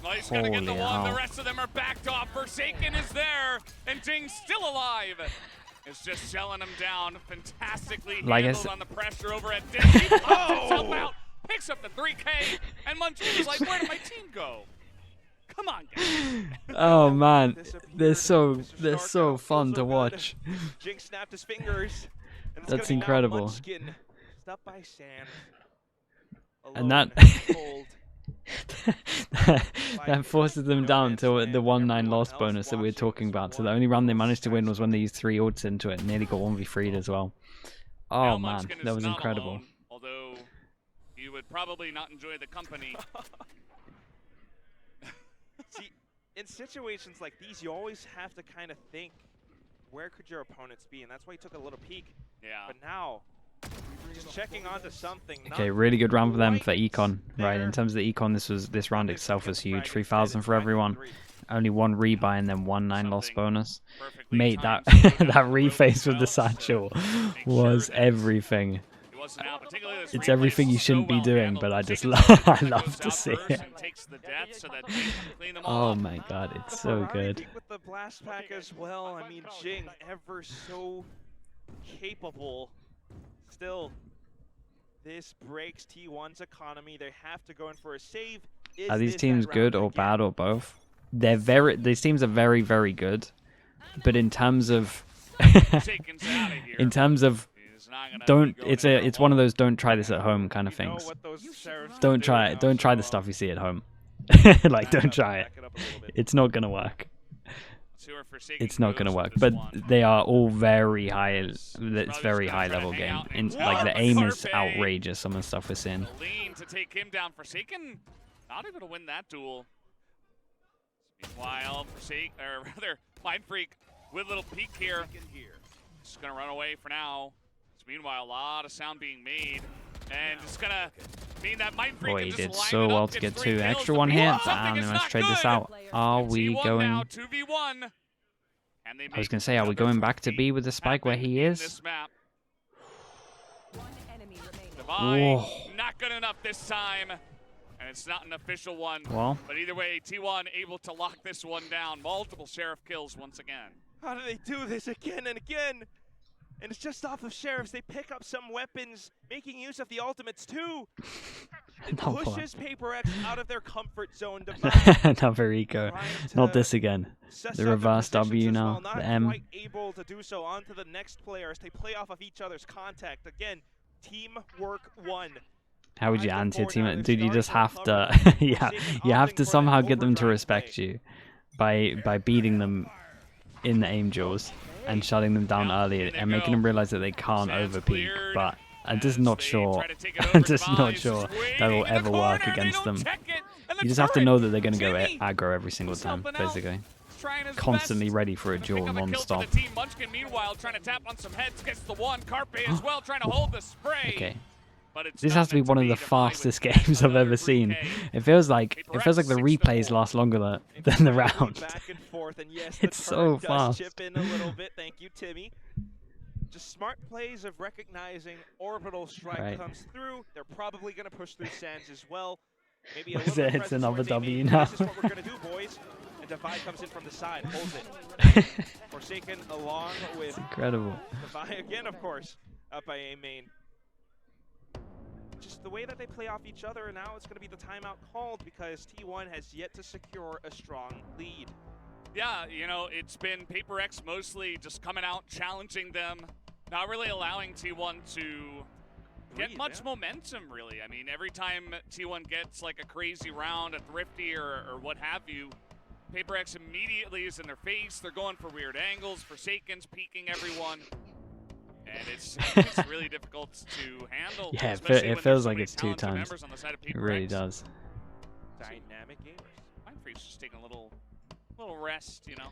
Speaker 1: Oh, he's gonna get the
Speaker 2: Holy
Speaker 1: one. The
Speaker 2: hell.
Speaker 1: rest of them are backed off. Forsaken is there, and Ding's still alive. It's just shelling him down. Fantastically
Speaker 2: Like I
Speaker 1: handled
Speaker 2: said-
Speaker 1: on the pressure over at Ding. He pops himself out, picks up the 3K, and Munchkin is like, where did my team go? Come on, guys.
Speaker 2: Oh man,
Speaker 3: Disappeared.
Speaker 2: they're
Speaker 3: Mr.
Speaker 2: so
Speaker 3: Stark
Speaker 2: fun
Speaker 3: feels
Speaker 2: to
Speaker 3: so
Speaker 2: watch.
Speaker 3: good. Jing snapped his fingers. And it's
Speaker 2: That's
Speaker 3: gonna be now
Speaker 2: incredible.
Speaker 3: Munchkin, stuck by sand.
Speaker 2: And
Speaker 3: Alone,
Speaker 2: that
Speaker 3: cold.
Speaker 2: that forces them down to the 1-9 loss bonus that we were talking about. So the only round they managed to win was when they used 3 ults into it and nearly got 1v3'd as well. Oh
Speaker 1: Now
Speaker 2: man,
Speaker 1: Munchkin
Speaker 2: that
Speaker 1: is
Speaker 2: was
Speaker 1: not
Speaker 2: incredible.
Speaker 1: alone, although he would probably not enjoy the company.
Speaker 3: See, in situations like these, you always have to kind of think, where could your opponents be? And that's why he took a little peek.
Speaker 1: Yeah.
Speaker 3: But now, just checking onto something.
Speaker 2: Okay,
Speaker 3: not
Speaker 2: really good round for them for
Speaker 3: quite
Speaker 2: econ. Right, in
Speaker 3: there.
Speaker 2: terms of the econ, this round itself was huge. 3,000 for
Speaker 3: Right,
Speaker 2: everyone.
Speaker 3: three.
Speaker 2: Only 1 rebuy and then 1-9 loss
Speaker 1: Something
Speaker 2: bonus.
Speaker 1: Perfectly
Speaker 2: Mate, that
Speaker 1: timed, so he got
Speaker 2: that
Speaker 1: the
Speaker 2: reface
Speaker 1: rope
Speaker 2: with the
Speaker 1: out, so
Speaker 2: satchel
Speaker 1: make
Speaker 2: was
Speaker 1: sure that
Speaker 2: everything.
Speaker 1: he wasn't out, particularly this
Speaker 2: It's
Speaker 1: replay
Speaker 2: everything you
Speaker 1: so
Speaker 2: shouldn't be
Speaker 1: well
Speaker 2: doing,
Speaker 1: handled.
Speaker 2: but I just
Speaker 1: Forsaken's
Speaker 2: I
Speaker 1: goes
Speaker 2: love
Speaker 1: out
Speaker 2: to see
Speaker 1: first
Speaker 2: it.
Speaker 1: and takes the death so that they can clean them
Speaker 2: Oh
Speaker 1: off.
Speaker 2: my god, it's
Speaker 3: The
Speaker 2: so
Speaker 3: Ferrari
Speaker 2: good.
Speaker 3: peak with the blast pack as well. I mean, Jing, ever so capable. Still, this breaks T1's economy. They have to go in for a save. Is
Speaker 2: Are these
Speaker 3: this
Speaker 2: teams
Speaker 3: that
Speaker 2: good
Speaker 3: round
Speaker 2: or
Speaker 3: again?
Speaker 2: bad or both? These teams are very, very good. But in terms of
Speaker 1: Forsaken's out of here.
Speaker 2: in terms of
Speaker 1: He's not gonna
Speaker 2: don't
Speaker 1: be going anywhere
Speaker 2: it's one of
Speaker 1: alone.
Speaker 2: those don't try this at home kind of
Speaker 3: You know
Speaker 2: things.
Speaker 3: what those sheriffs
Speaker 2: Don't
Speaker 3: do
Speaker 2: try it.
Speaker 3: now,
Speaker 2: Don't try the
Speaker 3: so,
Speaker 2: stuff you see at home. Like don't try it.
Speaker 3: back up a little bit.
Speaker 2: It's not gonna work.
Speaker 1: See where Forsaken
Speaker 2: It's not
Speaker 1: goes
Speaker 2: gonna
Speaker 1: with
Speaker 2: work.
Speaker 1: this
Speaker 2: But
Speaker 1: one.
Speaker 2: they are all very high. It's
Speaker 1: Probably
Speaker 2: very
Speaker 1: just
Speaker 2: high
Speaker 1: gonna try to
Speaker 2: level
Speaker 1: hang
Speaker 2: game.
Speaker 1: out
Speaker 2: In,
Speaker 1: and
Speaker 2: like the
Speaker 1: walk
Speaker 2: aim is
Speaker 1: Carpe.
Speaker 2: outrageous. Some of the stuff we're seeing.
Speaker 1: The lean to take him down. Forsaken not able to win that duel. Meanwhile, Mind Freak with a little peek here. Just gonna run away for now. So meanwhile, a lot of sound being made. And it's gonna mean that Mind Freak
Speaker 2: Boy,
Speaker 1: can
Speaker 2: he
Speaker 1: just
Speaker 2: did
Speaker 1: line
Speaker 2: so
Speaker 1: it up,
Speaker 2: well to
Speaker 1: gets
Speaker 2: get
Speaker 1: 3
Speaker 2: 2
Speaker 1: kills.
Speaker 2: extra
Speaker 1: The
Speaker 2: 1
Speaker 1: P1
Speaker 2: hit.
Speaker 1: something
Speaker 2: Damn,
Speaker 1: is
Speaker 2: let's
Speaker 1: not
Speaker 2: trade this
Speaker 1: good.
Speaker 2: out. Are
Speaker 1: And
Speaker 2: we
Speaker 1: T1
Speaker 2: going?
Speaker 1: now 2v1. And they
Speaker 2: I was
Speaker 1: make
Speaker 2: gonna say, are we
Speaker 1: another
Speaker 2: going back to
Speaker 1: 3
Speaker 2: B with the spike where
Speaker 1: happen
Speaker 2: he
Speaker 1: in
Speaker 2: is?
Speaker 1: this map.
Speaker 5: One enemy remaining.
Speaker 1: Devi,
Speaker 2: Whoa.
Speaker 1: not good enough this time. And it's not an official one.
Speaker 2: Well,
Speaker 1: But either way, T1 able to lock this one down. Multiple Sheriff kills once again.
Speaker 3: How do they do this again and again? And it's just off of Sheriffs. They pick up some weapons, making use of the ultimates too. It
Speaker 2: No, boy.
Speaker 3: pushes PRX out of their comfort zone. Divide,
Speaker 2: not very eco.
Speaker 3: trying
Speaker 2: Not
Speaker 3: to
Speaker 2: this again.
Speaker 3: suss
Speaker 2: The
Speaker 3: out their
Speaker 2: reverse
Speaker 3: positions
Speaker 2: W
Speaker 3: as
Speaker 2: now,
Speaker 3: well. Not
Speaker 2: the M.
Speaker 3: quite able to do so. On to the next player as they play off of each other's contact. Again, teamwork won.
Speaker 2: How would you
Speaker 3: Five to
Speaker 2: anti
Speaker 3: four
Speaker 2: team
Speaker 3: now,
Speaker 2: it?
Speaker 3: they've
Speaker 2: Dude, you just have
Speaker 3: started
Speaker 2: to
Speaker 3: to
Speaker 2: yeah,
Speaker 3: Forsaken
Speaker 2: you have
Speaker 3: opting
Speaker 2: to
Speaker 3: for
Speaker 2: somehow
Speaker 3: that
Speaker 2: get them to
Speaker 3: overdrive
Speaker 2: respect
Speaker 3: play.
Speaker 2: you by beating them in the aim jaws and shutting them down
Speaker 1: Yeah,
Speaker 2: early
Speaker 1: and there
Speaker 2: and making
Speaker 1: go.
Speaker 2: them realize that they can't
Speaker 1: Sands
Speaker 2: overpeak.
Speaker 1: cleared
Speaker 2: But I'm
Speaker 1: as
Speaker 2: just not
Speaker 1: they
Speaker 2: sure.
Speaker 1: try to take it
Speaker 2: I'm
Speaker 1: over.
Speaker 2: just
Speaker 1: Devi
Speaker 2: not
Speaker 1: is
Speaker 2: sure
Speaker 1: just waiting
Speaker 2: that will
Speaker 1: in the
Speaker 2: ever work
Speaker 1: corner. They
Speaker 2: against
Speaker 1: don't
Speaker 2: them.
Speaker 1: check it. And the
Speaker 2: You just have to
Speaker 1: turret,
Speaker 2: know that they're going to go
Speaker 1: Jimmy
Speaker 2: aggro every single
Speaker 1: was
Speaker 2: time,
Speaker 1: helping out.
Speaker 2: basically.
Speaker 1: Trying his
Speaker 2: Constantly
Speaker 1: best.
Speaker 2: ready for a
Speaker 1: Pick
Speaker 2: duel
Speaker 1: up a kill for
Speaker 2: non-stop.
Speaker 1: the team. Munchkin, meanwhile, trying to tap on some heads, gets the one. Carpe as well, trying to hold the spray.
Speaker 2: Okay.
Speaker 1: but it's
Speaker 2: This
Speaker 1: not
Speaker 2: has to be
Speaker 1: meant
Speaker 2: one of the
Speaker 1: be to vie with
Speaker 2: fastest
Speaker 1: yet
Speaker 2: games I've
Speaker 1: another
Speaker 2: ever seen.
Speaker 1: 3K.
Speaker 2: It feels like the
Speaker 1: PRX
Speaker 2: replays
Speaker 1: 6-4.
Speaker 2: last longer than the
Speaker 3: Incredibly
Speaker 2: round.
Speaker 3: Back and forth, and yes,
Speaker 2: It's
Speaker 3: the
Speaker 2: so
Speaker 3: turret does
Speaker 2: fast.
Speaker 3: chip in a little bit. Thank you, Timmy. Just smart plays of recognizing orbital strike
Speaker 2: Right.
Speaker 3: comes through. They're probably going to push through Sands as well. Maybe a
Speaker 2: That's
Speaker 3: little
Speaker 2: it,
Speaker 3: bit of
Speaker 2: it's
Speaker 3: presence
Speaker 2: another
Speaker 3: towards
Speaker 2: W
Speaker 3: AB.
Speaker 2: now.
Speaker 3: This is what we're going to do, boys. And Divide comes in from the side, holds it. Forsaken along with
Speaker 2: It's incredible.
Speaker 3: Divide again, of course, up by A main. Just the way that they play off each other, and now it's going to be the timeout called because T1 has yet to secure a strong lead.
Speaker 1: Yeah, you know, it's been PRX mostly just coming out, challenging them, not really allowing T1 to get
Speaker 3: Breathe,
Speaker 1: much
Speaker 3: yeah.
Speaker 1: momentum, really. I mean, every time T1 gets like a crazy round, a thrifty, or what have you, PRX immediately is in their face. They're going for weird angles, Forsaken's peeking everyone. And it's really difficult to handle.
Speaker 2: Yeah,
Speaker 1: especially
Speaker 2: it
Speaker 1: when
Speaker 2: feels
Speaker 1: there's so
Speaker 2: like
Speaker 1: many
Speaker 2: it's two
Speaker 1: talented
Speaker 2: times.
Speaker 1: members on the side of
Speaker 2: It really
Speaker 1: PRX.
Speaker 2: does.
Speaker 3: Dynamic gamers.
Speaker 1: Mindfree's just taking a little rest, you know.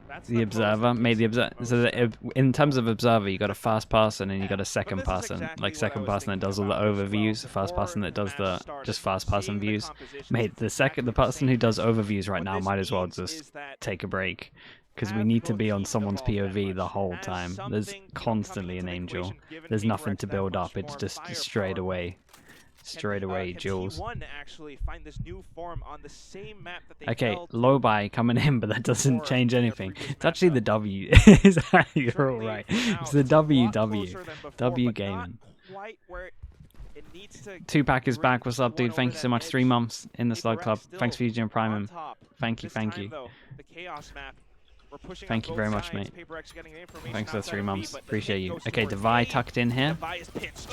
Speaker 3: That's
Speaker 2: The observer made the observer. So in terms of observer, you got a fast person and you got a second person, like second person that does all the overviews, fast person that does the just fast person views. Mate, the person who does overviews right now might as well just take a break, because we need to be on someone's POV the whole time. There's constantly an angel. There's nothing to build up. It's just straight away duels.
Speaker 3: Can T1 actually find this new form on the same map that they
Speaker 2: Okay,
Speaker 3: held
Speaker 2: low buy coming in, but that doesn't
Speaker 3: before
Speaker 2: change
Speaker 3: their
Speaker 2: anything.
Speaker 3: previous
Speaker 2: It's actually the
Speaker 3: matchup?
Speaker 2: W. You're
Speaker 3: Certainly
Speaker 2: alright.
Speaker 3: for now,
Speaker 2: It's the
Speaker 3: a lot
Speaker 2: WW.
Speaker 3: closer than before,
Speaker 2: W
Speaker 3: but not
Speaker 2: gaming.
Speaker 3: quite where it needs to
Speaker 2: Tupac is
Speaker 3: bring
Speaker 2: back. What's up,
Speaker 3: T1
Speaker 2: dude?
Speaker 3: over
Speaker 2: Thank you so
Speaker 3: that
Speaker 2: much. 3
Speaker 3: edge.
Speaker 2: months in the Slug
Speaker 3: PRX
Speaker 2: Club.
Speaker 3: still
Speaker 2: Thanks for using Prime.
Speaker 3: on top.
Speaker 2: Thank you,
Speaker 3: This
Speaker 2: thank
Speaker 3: time,
Speaker 2: you.
Speaker 3: though, the Chaos map, we're pushing
Speaker 2: Thank
Speaker 3: on
Speaker 2: you
Speaker 3: both
Speaker 2: very much,
Speaker 3: sides.
Speaker 2: mate.
Speaker 3: PRX getting the information
Speaker 2: Thanks for the
Speaker 3: outside
Speaker 2: 3
Speaker 3: of B,
Speaker 2: months.
Speaker 3: but the
Speaker 2: Appreciate
Speaker 3: hit
Speaker 2: you.
Speaker 3: goes
Speaker 2: Okay,
Speaker 3: towards
Speaker 2: Devi
Speaker 3: A.
Speaker 2: tucked in here.
Speaker 3: Devi is pitched.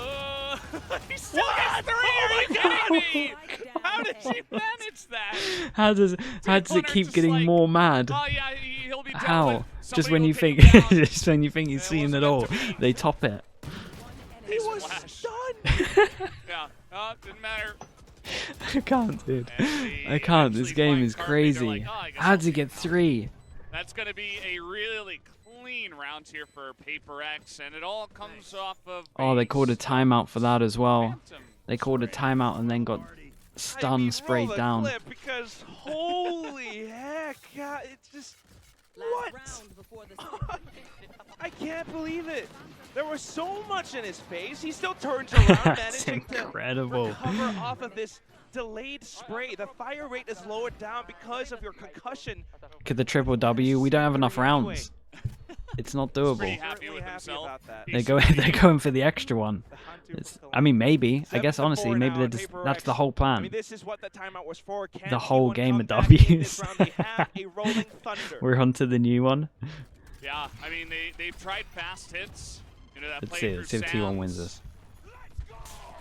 Speaker 1: He still gets 3. Are you kidding me? How did she manage that?
Speaker 2: How does
Speaker 1: Hunter
Speaker 2: it keep
Speaker 1: just
Speaker 2: getting
Speaker 1: like,
Speaker 2: more mad?
Speaker 1: Oh yeah, he'll be down.
Speaker 2: How?
Speaker 1: But
Speaker 2: Just
Speaker 1: somebody
Speaker 2: when
Speaker 1: will
Speaker 2: you
Speaker 1: take
Speaker 2: think,
Speaker 1: him down.
Speaker 2: just when you think he's
Speaker 1: It
Speaker 2: seen
Speaker 1: wasn't
Speaker 2: it all,
Speaker 1: meant to be.
Speaker 2: they top it.
Speaker 3: He was
Speaker 1: Splash.
Speaker 3: stunned.
Speaker 1: Yeah, didn't matter.
Speaker 2: I can't, dude.
Speaker 1: And they
Speaker 2: I can't. This
Speaker 1: actually
Speaker 2: game
Speaker 1: find
Speaker 2: is
Speaker 1: Carpe, they're
Speaker 2: crazy.
Speaker 1: like, oh, I guess
Speaker 2: How
Speaker 1: I'll
Speaker 2: did he
Speaker 1: take
Speaker 2: get
Speaker 1: that.
Speaker 2: 3?
Speaker 1: That's going to be a really clean round here for PRX, and it all comes off of.
Speaker 2: Oh, they called a timeout for that as well.
Speaker 1: Phantom.
Speaker 2: They called a timeout and then got stun sprayed
Speaker 3: roll the
Speaker 2: down.
Speaker 3: clip because holy heck, God, it's just what? I can't believe it. There was so much in his face. He still turns around,
Speaker 2: That's
Speaker 3: managing to
Speaker 2: incredible.
Speaker 3: recover off of this delayed spray. The fire rate is lowered down because of your concussion.
Speaker 2: Could the triple W? We don't have enough rounds. It's not
Speaker 1: Pretty
Speaker 2: doable.
Speaker 1: happy
Speaker 3: Certainly
Speaker 1: with
Speaker 3: happy
Speaker 1: himself.
Speaker 3: about that.
Speaker 2: They're going for the extra one.
Speaker 3: The Hunter
Speaker 2: It's,
Speaker 3: with
Speaker 2: I mean, maybe. I guess
Speaker 3: 7-4
Speaker 2: honestly, maybe
Speaker 3: now,
Speaker 2: they're
Speaker 3: and
Speaker 2: just,
Speaker 3: PRX.
Speaker 2: that's the whole
Speaker 3: I
Speaker 2: plan.
Speaker 3: mean, this is what the timeout was for. Can
Speaker 2: The whole
Speaker 3: T1
Speaker 2: game
Speaker 3: come
Speaker 2: of
Speaker 3: back in this
Speaker 2: Ws.
Speaker 3: round? They have a rolling thunder.
Speaker 2: We're onto the new one.
Speaker 1: Yeah, I mean, they've tried fast hits. You know, that
Speaker 2: Let's
Speaker 1: play
Speaker 2: see.
Speaker 1: through
Speaker 2: Let's see if T1
Speaker 1: Sands
Speaker 2: wins this.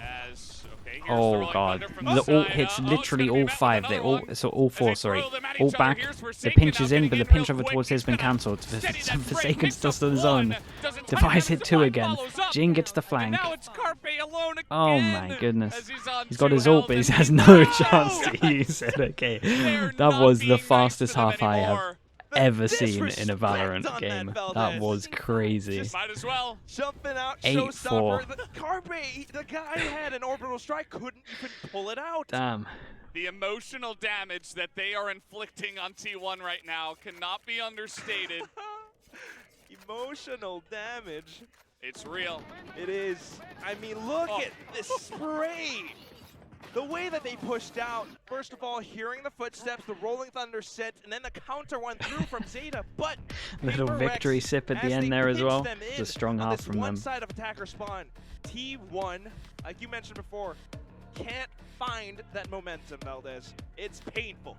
Speaker 1: As, okay, here's the
Speaker 2: Oh
Speaker 1: rolling
Speaker 2: god,
Speaker 1: thunder from
Speaker 2: the
Speaker 1: the
Speaker 2: ult
Speaker 1: side.
Speaker 2: hits
Speaker 1: It's
Speaker 2: literally
Speaker 1: gonna be
Speaker 2: all
Speaker 1: met with
Speaker 2: 5. They
Speaker 1: another
Speaker 2: all,
Speaker 1: one.
Speaker 2: so all
Speaker 1: As
Speaker 2: 4,
Speaker 1: they
Speaker 2: sorry.
Speaker 1: throw them at
Speaker 2: All
Speaker 1: each other.
Speaker 2: back.
Speaker 1: Here's
Speaker 2: The
Speaker 1: Forsaken
Speaker 2: pinch
Speaker 1: now
Speaker 2: is in,
Speaker 1: getting
Speaker 2: but the
Speaker 1: in real
Speaker 2: pinch over
Speaker 1: quick.
Speaker 2: towards his
Speaker 1: He's
Speaker 2: been
Speaker 1: gonna
Speaker 2: cancelled.
Speaker 1: steady that frame,
Speaker 2: Forsaken's
Speaker 1: hits
Speaker 2: still
Speaker 1: the
Speaker 2: in his zone.
Speaker 1: one. Doesn't touch
Speaker 2: Device
Speaker 1: it.
Speaker 2: hit 2
Speaker 1: Divide
Speaker 2: again.
Speaker 1: follows up.
Speaker 2: Jin gets the
Speaker 1: And
Speaker 2: flank.
Speaker 1: now it's Carpe alone again.
Speaker 2: Oh my goodness.
Speaker 1: As he's
Speaker 2: He's got his ult, but he has no chance to use it. Okay.
Speaker 1: They're
Speaker 2: That
Speaker 1: not
Speaker 2: was the
Speaker 1: being nice to
Speaker 2: fastest
Speaker 1: them
Speaker 2: half I have
Speaker 1: anymore.
Speaker 3: The
Speaker 2: ever seen in a
Speaker 3: disrespect
Speaker 2: Valorant
Speaker 3: on
Speaker 2: game.
Speaker 3: that
Speaker 2: That
Speaker 3: Valdez.
Speaker 2: was crazy.
Speaker 1: Might as well.
Speaker 3: Jumping out,
Speaker 2: 8-4.
Speaker 3: showstopper. The Carpe, the guy had an orbital strike, couldn't even pull it out.
Speaker 2: Damn.
Speaker 1: The emotional damage that they are inflicting on T1 right now cannot be understated.
Speaker 3: Emotional damage.
Speaker 1: It's real.
Speaker 3: It is. I mean, look
Speaker 1: Oh.
Speaker 3: at this spray. The way that they pushed out, first of all, hearing the footsteps, the rolling thunder set, and then the counter went through from Zeta, but
Speaker 2: Little
Speaker 3: PRX,
Speaker 2: victory sip at the
Speaker 3: as
Speaker 2: end
Speaker 3: they
Speaker 2: there as
Speaker 3: pinch
Speaker 2: well.
Speaker 3: them
Speaker 2: It's
Speaker 3: in
Speaker 2: a strong
Speaker 3: on
Speaker 2: half
Speaker 3: this
Speaker 2: from
Speaker 3: one
Speaker 2: them.
Speaker 3: side of attacker spawn, T1, like you mentioned before, can't find that momentum, Valdez. It's painful.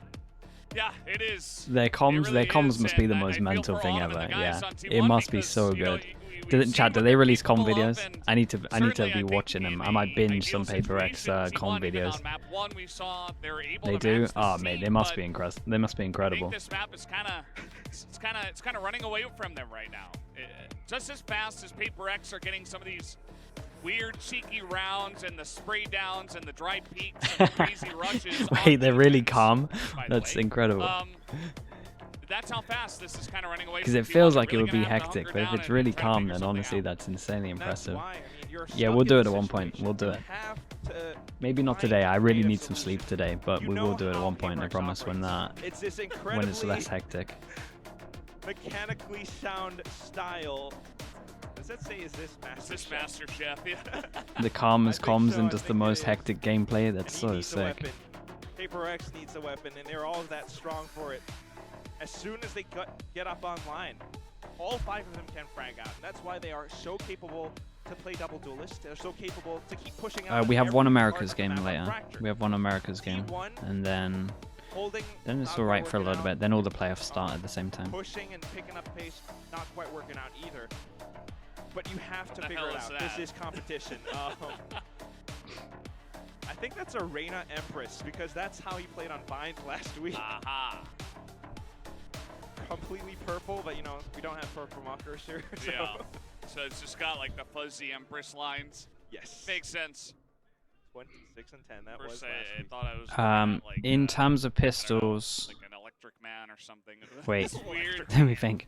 Speaker 1: Yeah, it is.
Speaker 2: Their comms,
Speaker 1: It
Speaker 2: their
Speaker 1: really
Speaker 2: comms
Speaker 1: is,
Speaker 2: must be
Speaker 1: and
Speaker 2: the
Speaker 1: I
Speaker 2: most
Speaker 1: feel
Speaker 2: mental
Speaker 1: for
Speaker 2: thing
Speaker 1: all of
Speaker 2: ever.
Speaker 1: the guys
Speaker 2: Yeah,
Speaker 1: on
Speaker 2: it
Speaker 1: T1
Speaker 2: must be
Speaker 1: because,
Speaker 2: so
Speaker 1: you know,
Speaker 2: good.
Speaker 1: we've
Speaker 2: Chat,
Speaker 1: seen
Speaker 2: do
Speaker 1: what
Speaker 2: they
Speaker 1: they're
Speaker 2: release com
Speaker 1: capable of,
Speaker 2: videos?
Speaker 1: and
Speaker 2: I need to
Speaker 1: certainly,
Speaker 2: be
Speaker 1: I
Speaker 2: watching
Speaker 1: think
Speaker 2: them. I
Speaker 1: in
Speaker 2: might
Speaker 1: a
Speaker 2: binge
Speaker 1: ideal
Speaker 2: some PRX
Speaker 1: situation,
Speaker 2: com
Speaker 1: T1 even
Speaker 2: videos.
Speaker 1: on map 1, we saw they were able
Speaker 2: They
Speaker 1: to
Speaker 2: do?
Speaker 1: match the
Speaker 2: Oh mate, they
Speaker 1: scene,
Speaker 2: must
Speaker 1: but
Speaker 2: be incredible. They must be
Speaker 1: I
Speaker 2: incredible.
Speaker 1: think this map is it's kind of running away from them right now. Just as fast as PRX are getting some of these weird, cheeky rounds and the spray downs and the dry peaks and the crazy rushes.
Speaker 2: Wait,
Speaker 1: on
Speaker 2: they're really
Speaker 1: defense,
Speaker 2: calm?
Speaker 1: by the
Speaker 2: That's
Speaker 1: way.
Speaker 2: incredible.
Speaker 1: That's how fast this is kind of running away.
Speaker 2: Because
Speaker 1: from
Speaker 2: it
Speaker 1: T1.
Speaker 2: feels
Speaker 1: They're
Speaker 2: like it
Speaker 1: really
Speaker 2: would be
Speaker 1: gonna have to
Speaker 2: hectic,
Speaker 1: hunker
Speaker 2: but if
Speaker 1: down
Speaker 2: it's
Speaker 1: and
Speaker 2: really
Speaker 1: try to
Speaker 2: calm,
Speaker 1: figure
Speaker 2: then
Speaker 1: something
Speaker 2: honestly
Speaker 1: out.
Speaker 2: that's insanely
Speaker 3: That's
Speaker 2: impressive.
Speaker 3: why, I mean, you're
Speaker 2: Yeah,
Speaker 3: stuck
Speaker 2: we'll
Speaker 3: in
Speaker 2: do it
Speaker 3: this
Speaker 2: at one point.
Speaker 3: situation.
Speaker 2: We'll do
Speaker 3: You
Speaker 2: it.
Speaker 3: have to
Speaker 2: Maybe not
Speaker 3: find
Speaker 2: today. I really
Speaker 3: creative
Speaker 2: need some sleep
Speaker 3: solutions.
Speaker 2: today, but
Speaker 3: You
Speaker 2: we will
Speaker 3: know
Speaker 2: do it at
Speaker 3: how
Speaker 2: one point. I
Speaker 3: PRX
Speaker 2: promise when
Speaker 3: operates. It's this
Speaker 2: when
Speaker 3: incredibly
Speaker 2: it's less hectic.
Speaker 3: mechanically sound style. Does that say is this Master
Speaker 1: Is this
Speaker 3: Chef?
Speaker 1: Master Chef? Yeah.
Speaker 2: The calmest
Speaker 3: I think
Speaker 2: comms
Speaker 3: so,
Speaker 2: and
Speaker 3: I
Speaker 2: just the
Speaker 3: think it
Speaker 2: most
Speaker 3: is.
Speaker 2: hectic gameplay.
Speaker 3: And
Speaker 2: That's
Speaker 3: he
Speaker 2: so
Speaker 3: needs a
Speaker 2: sick.
Speaker 3: weapon. PRX needs a weapon, and they're all that strong for it. As soon as they get up online, all 5 of them can frag out. And that's why they are so capable to play double duelist. They're so capable to keep pushing out.
Speaker 2: We have
Speaker 3: every
Speaker 2: one
Speaker 3: part
Speaker 2: America's
Speaker 3: of the
Speaker 2: game
Speaker 3: map
Speaker 2: later.
Speaker 3: unfractured.
Speaker 2: We have one America's game,
Speaker 3: T1
Speaker 2: and then
Speaker 3: holding,
Speaker 2: it's
Speaker 3: not
Speaker 2: alright
Speaker 3: quite
Speaker 2: for a
Speaker 3: working
Speaker 2: little
Speaker 3: out.
Speaker 2: bit. Then all the playoffs start at the same time.
Speaker 3: Pushing and picking up pace, not quite working out either. But you have to
Speaker 1: the
Speaker 3: figure
Speaker 1: hell
Speaker 3: it
Speaker 1: is
Speaker 3: out.
Speaker 1: that?
Speaker 3: This is competition. I think that's a Reyna Empress because that's how he played on Bind last week.
Speaker 1: Aha.
Speaker 3: Completely purple, but you know, we don't have purple markers here. So.
Speaker 1: Yeah. So it's just got like the fuzzy Empress lines.
Speaker 3: Yes.
Speaker 1: Makes sense.
Speaker 3: 26 and 10. That
Speaker 1: First,
Speaker 3: was
Speaker 1: I
Speaker 3: last week.
Speaker 1: thought I was looking at, like,
Speaker 2: In terms of
Speaker 1: I don't know,
Speaker 2: pistols,
Speaker 1: like an electric man or something.
Speaker 2: wait,
Speaker 1: It's weird.
Speaker 2: let me think.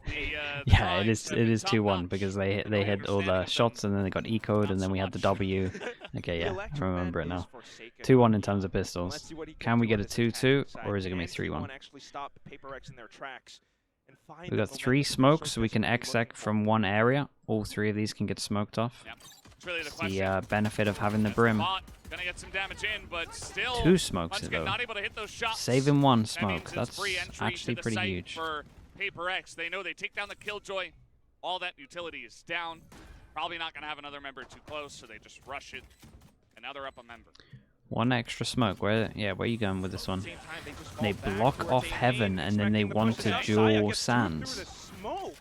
Speaker 1: The
Speaker 2: Yeah, it
Speaker 1: drawings
Speaker 2: is
Speaker 1: have been
Speaker 2: 2-1
Speaker 1: top-notch.
Speaker 2: because they
Speaker 1: My
Speaker 2: hit all the
Speaker 1: understanding of
Speaker 2: shots
Speaker 1: them,
Speaker 2: and then they got ecoed
Speaker 1: not
Speaker 2: and then
Speaker 1: so
Speaker 2: we had the
Speaker 1: much.
Speaker 2: W. Okay,
Speaker 3: The
Speaker 2: yeah,
Speaker 3: electric
Speaker 2: I remember
Speaker 3: man
Speaker 2: it
Speaker 3: is
Speaker 2: now.
Speaker 3: forsaken.
Speaker 2: 2-1 in terms of
Speaker 3: Let's
Speaker 2: pistols.
Speaker 3: see what he
Speaker 2: Can we
Speaker 3: do
Speaker 2: get
Speaker 3: on
Speaker 2: a
Speaker 3: his attacking
Speaker 2: 2-2
Speaker 3: side.
Speaker 2: or is it gonna be
Speaker 3: Can
Speaker 2: 3-1?
Speaker 3: T1 actually stop PRX in their tracks and find
Speaker 2: We
Speaker 3: the
Speaker 2: got 3
Speaker 3: momentum
Speaker 2: smokes,
Speaker 3: so
Speaker 2: so we can
Speaker 3: desperately
Speaker 2: exec
Speaker 3: looking for?
Speaker 2: from one area. All 3 of these can get smoked off.
Speaker 1: Yep. It's really the
Speaker 2: It's
Speaker 1: question.
Speaker 2: the benefit of having the
Speaker 1: That's
Speaker 2: brim.
Speaker 1: bot. Gonna get some damage in, but still
Speaker 2: 2 smokes
Speaker 1: Munchkin
Speaker 2: though.
Speaker 1: not able to hit those shots.
Speaker 2: Saving 1
Speaker 1: That
Speaker 2: smoke.
Speaker 1: means it's
Speaker 2: That's
Speaker 1: free entry
Speaker 2: actually
Speaker 1: to the
Speaker 2: pretty
Speaker 1: site
Speaker 2: huge.
Speaker 1: for PRX. They know they take down the Killjoy. All that utility is down. Probably not gonna have another member too close, so they just rush it. And now they're up a member.
Speaker 2: 1 extra smoke. Where are you going with this one?
Speaker 3: Same time, they just
Speaker 2: They
Speaker 3: fall back
Speaker 2: block
Speaker 3: towards
Speaker 2: off
Speaker 3: A
Speaker 2: heaven
Speaker 3: main,
Speaker 2: and then they
Speaker 3: expecting the
Speaker 2: want
Speaker 3: push
Speaker 2: to
Speaker 3: outside.
Speaker 2: duel
Speaker 3: Gets through
Speaker 2: sands.
Speaker 3: the smoke.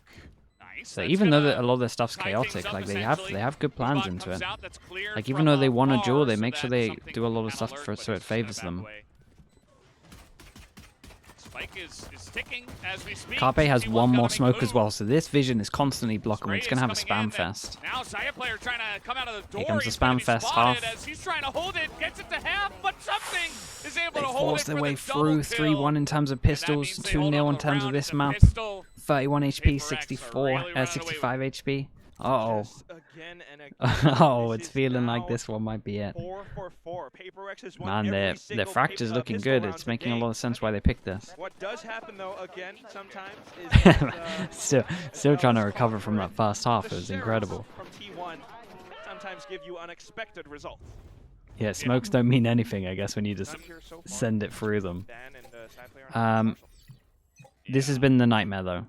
Speaker 1: Nice.
Speaker 2: So
Speaker 1: That's
Speaker 2: even though
Speaker 1: gonna
Speaker 2: a lot of their stuff's
Speaker 1: tie things
Speaker 2: chaotic,
Speaker 1: up,
Speaker 2: like they
Speaker 1: essentially.
Speaker 2: have good plans
Speaker 1: Bot
Speaker 2: into
Speaker 1: comes
Speaker 2: it.
Speaker 1: out, that's cleared
Speaker 2: Like even
Speaker 1: from
Speaker 2: though they want to
Speaker 1: afar,
Speaker 2: duel, they
Speaker 1: so
Speaker 2: make sure
Speaker 1: that
Speaker 2: they
Speaker 1: something
Speaker 2: do a lot
Speaker 1: can
Speaker 2: of stuff
Speaker 1: alert,
Speaker 2: for
Speaker 1: but
Speaker 2: so it
Speaker 1: it's gonna
Speaker 2: favors
Speaker 1: back
Speaker 2: them.
Speaker 1: away. Spike is ticking as we speak.
Speaker 2: Carpe has
Speaker 1: T1
Speaker 2: one
Speaker 1: gotta
Speaker 2: more
Speaker 1: make
Speaker 2: smoke as
Speaker 1: move.
Speaker 2: well, so this vision is constantly blocking.
Speaker 1: Spray
Speaker 2: It's
Speaker 1: is
Speaker 2: gonna have a
Speaker 1: coming in,
Speaker 2: spam fest.
Speaker 1: Now Saya player trying to come out of the door.
Speaker 2: Here comes the
Speaker 1: He's gonna
Speaker 2: spam
Speaker 1: be
Speaker 2: fest,
Speaker 1: spotted
Speaker 2: half.
Speaker 1: as he's trying to hold it, gets it to half, but something is able
Speaker 2: They
Speaker 1: to hold
Speaker 2: force
Speaker 1: it
Speaker 2: their
Speaker 1: for
Speaker 2: way
Speaker 1: the double
Speaker 2: through.
Speaker 1: kill.
Speaker 2: 3-1 in terms of
Speaker 1: And that
Speaker 2: pistols,
Speaker 1: means they hold
Speaker 2: 2-0
Speaker 1: on
Speaker 2: in
Speaker 1: the
Speaker 2: terms of
Speaker 1: round.
Speaker 2: this
Speaker 1: It's a
Speaker 2: map.
Speaker 1: pistol.
Speaker 2: 31 HP,
Speaker 1: PRX are
Speaker 2: 64,
Speaker 1: really running away with
Speaker 2: 65 HP. Uh-oh.
Speaker 3: Just again and again.
Speaker 2: Oh,
Speaker 3: This
Speaker 2: it's
Speaker 3: is
Speaker 2: feeling like
Speaker 3: now
Speaker 2: this one might be it.
Speaker 3: 4 for 4. PRX has won
Speaker 2: Man,
Speaker 3: every
Speaker 2: their
Speaker 3: single
Speaker 2: fracture's looking
Speaker 3: pistol
Speaker 2: good.
Speaker 3: round
Speaker 2: It's making a
Speaker 3: today.
Speaker 2: lot of sense why they picked this.
Speaker 3: What does happen though, again, sometimes is that,
Speaker 2: Still trying to
Speaker 3: let's
Speaker 2: recover
Speaker 3: call
Speaker 2: from
Speaker 3: for
Speaker 2: that
Speaker 3: it.
Speaker 2: first half.
Speaker 3: The
Speaker 2: It was
Speaker 3: sheriffs
Speaker 2: incredible.
Speaker 3: From T1 sometimes give you unexpected results.
Speaker 2: Yeah, smokes don't mean anything, I guess, when you just
Speaker 3: None here so far.
Speaker 2: send it through them.
Speaker 3: Dan and side player on
Speaker 2: Um, This has been the nightmare, though.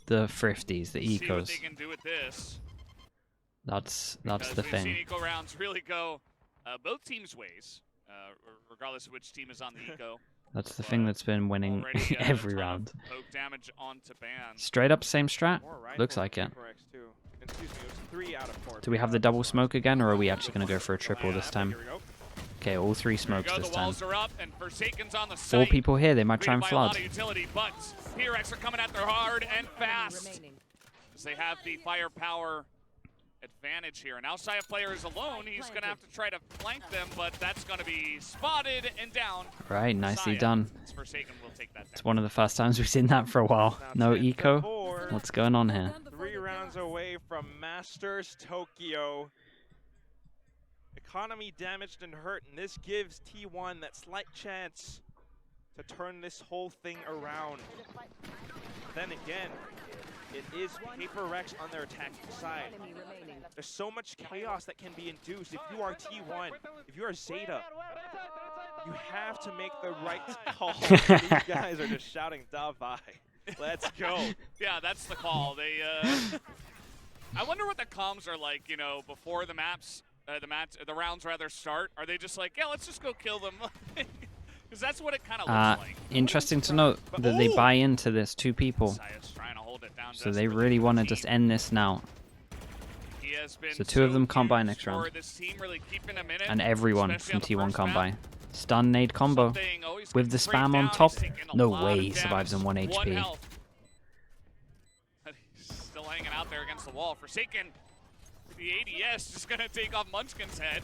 Speaker 2: The thrifties, the
Speaker 1: See what
Speaker 2: ecos.
Speaker 1: they can do with this.
Speaker 2: That's
Speaker 1: Because
Speaker 2: the
Speaker 1: we've seen
Speaker 2: thing.
Speaker 1: eco rounds really go both teams' ways, regardless of which team is on the eco.
Speaker 2: That's the thing that's been winning
Speaker 1: Already,
Speaker 2: every
Speaker 1: a ton of
Speaker 2: round.
Speaker 1: poke damage onto ban.
Speaker 2: Straight up same strat?
Speaker 3: More
Speaker 2: Looks
Speaker 3: rifles
Speaker 2: like
Speaker 3: for
Speaker 2: it.
Speaker 3: PRX too. Excuse me, it was 3 out of 4.
Speaker 2: Do we have the double smoke again, or are we actually going to go for a triple this time?
Speaker 3: Here we go.
Speaker 2: Okay, all 3
Speaker 1: Here we
Speaker 2: smokes
Speaker 1: go,
Speaker 2: this
Speaker 1: the
Speaker 2: time.
Speaker 1: walls are up, and Forsaken's on the
Speaker 2: 4
Speaker 1: site.
Speaker 2: people here, they might try and
Speaker 1: Greeted by a lot
Speaker 2: flood.
Speaker 1: of utility, but PRX are coming at their hard and fast.
Speaker 5: Remaining.
Speaker 1: As they have the firepower advantage here. And now Saya player is alone. He's going to have to try to flank them, but that's going to be spotted and down.
Speaker 2: Right, nicely
Speaker 1: Saya.
Speaker 2: done.
Speaker 1: Forsaken will take that
Speaker 2: It's
Speaker 1: down.
Speaker 2: one of the first times we've seen that for a while.
Speaker 3: Now
Speaker 2: No
Speaker 3: 10 to
Speaker 2: eco?
Speaker 3: 4.
Speaker 2: What's going on here?
Speaker 3: 3 rounds away from Masters Tokyo. Economy damaged and hurt, and this gives T1 that slight chance to turn this whole thing around. Then again, it is PRX on their attacking side.
Speaker 5: Enemy remaining.
Speaker 3: There's so much chaos that can be induced. If you are T1, if you are Zeta, you have to make the right call. These guys are just shouting "Davai." Let's go.
Speaker 1: Yeah, that's the call. They. I wonder what the comms are like. You know, before the the rounds rather start. Are they just like, yeah, let's just go kill them? Because that's what it kind of looks like.
Speaker 2: Interesting to note that they buy into this, 2 people.
Speaker 1: Saya's trying to hold it down
Speaker 2: So they
Speaker 1: desperately
Speaker 2: really
Speaker 1: for
Speaker 2: want to
Speaker 1: the
Speaker 2: just
Speaker 1: team.
Speaker 2: end this now.
Speaker 1: He has been
Speaker 2: So 2 of them can't buy
Speaker 1: huge
Speaker 2: next
Speaker 1: for
Speaker 2: round.
Speaker 1: this team, really keeping them in it,
Speaker 2: And everyone
Speaker 1: especially
Speaker 2: from
Speaker 1: on the
Speaker 2: T1
Speaker 1: first
Speaker 2: can't
Speaker 1: map.
Speaker 2: buy. Stun nade combo.
Speaker 1: Something always
Speaker 2: With the
Speaker 1: gets break
Speaker 2: spam on
Speaker 1: down.
Speaker 2: top?
Speaker 1: He's taking a
Speaker 2: No
Speaker 1: lot
Speaker 2: way
Speaker 1: of
Speaker 2: he survives on 1
Speaker 1: damage.
Speaker 2: HP.
Speaker 1: health. He's still hanging out there against the wall. Forsaken, the ADS, just going to take off Munchkin's head.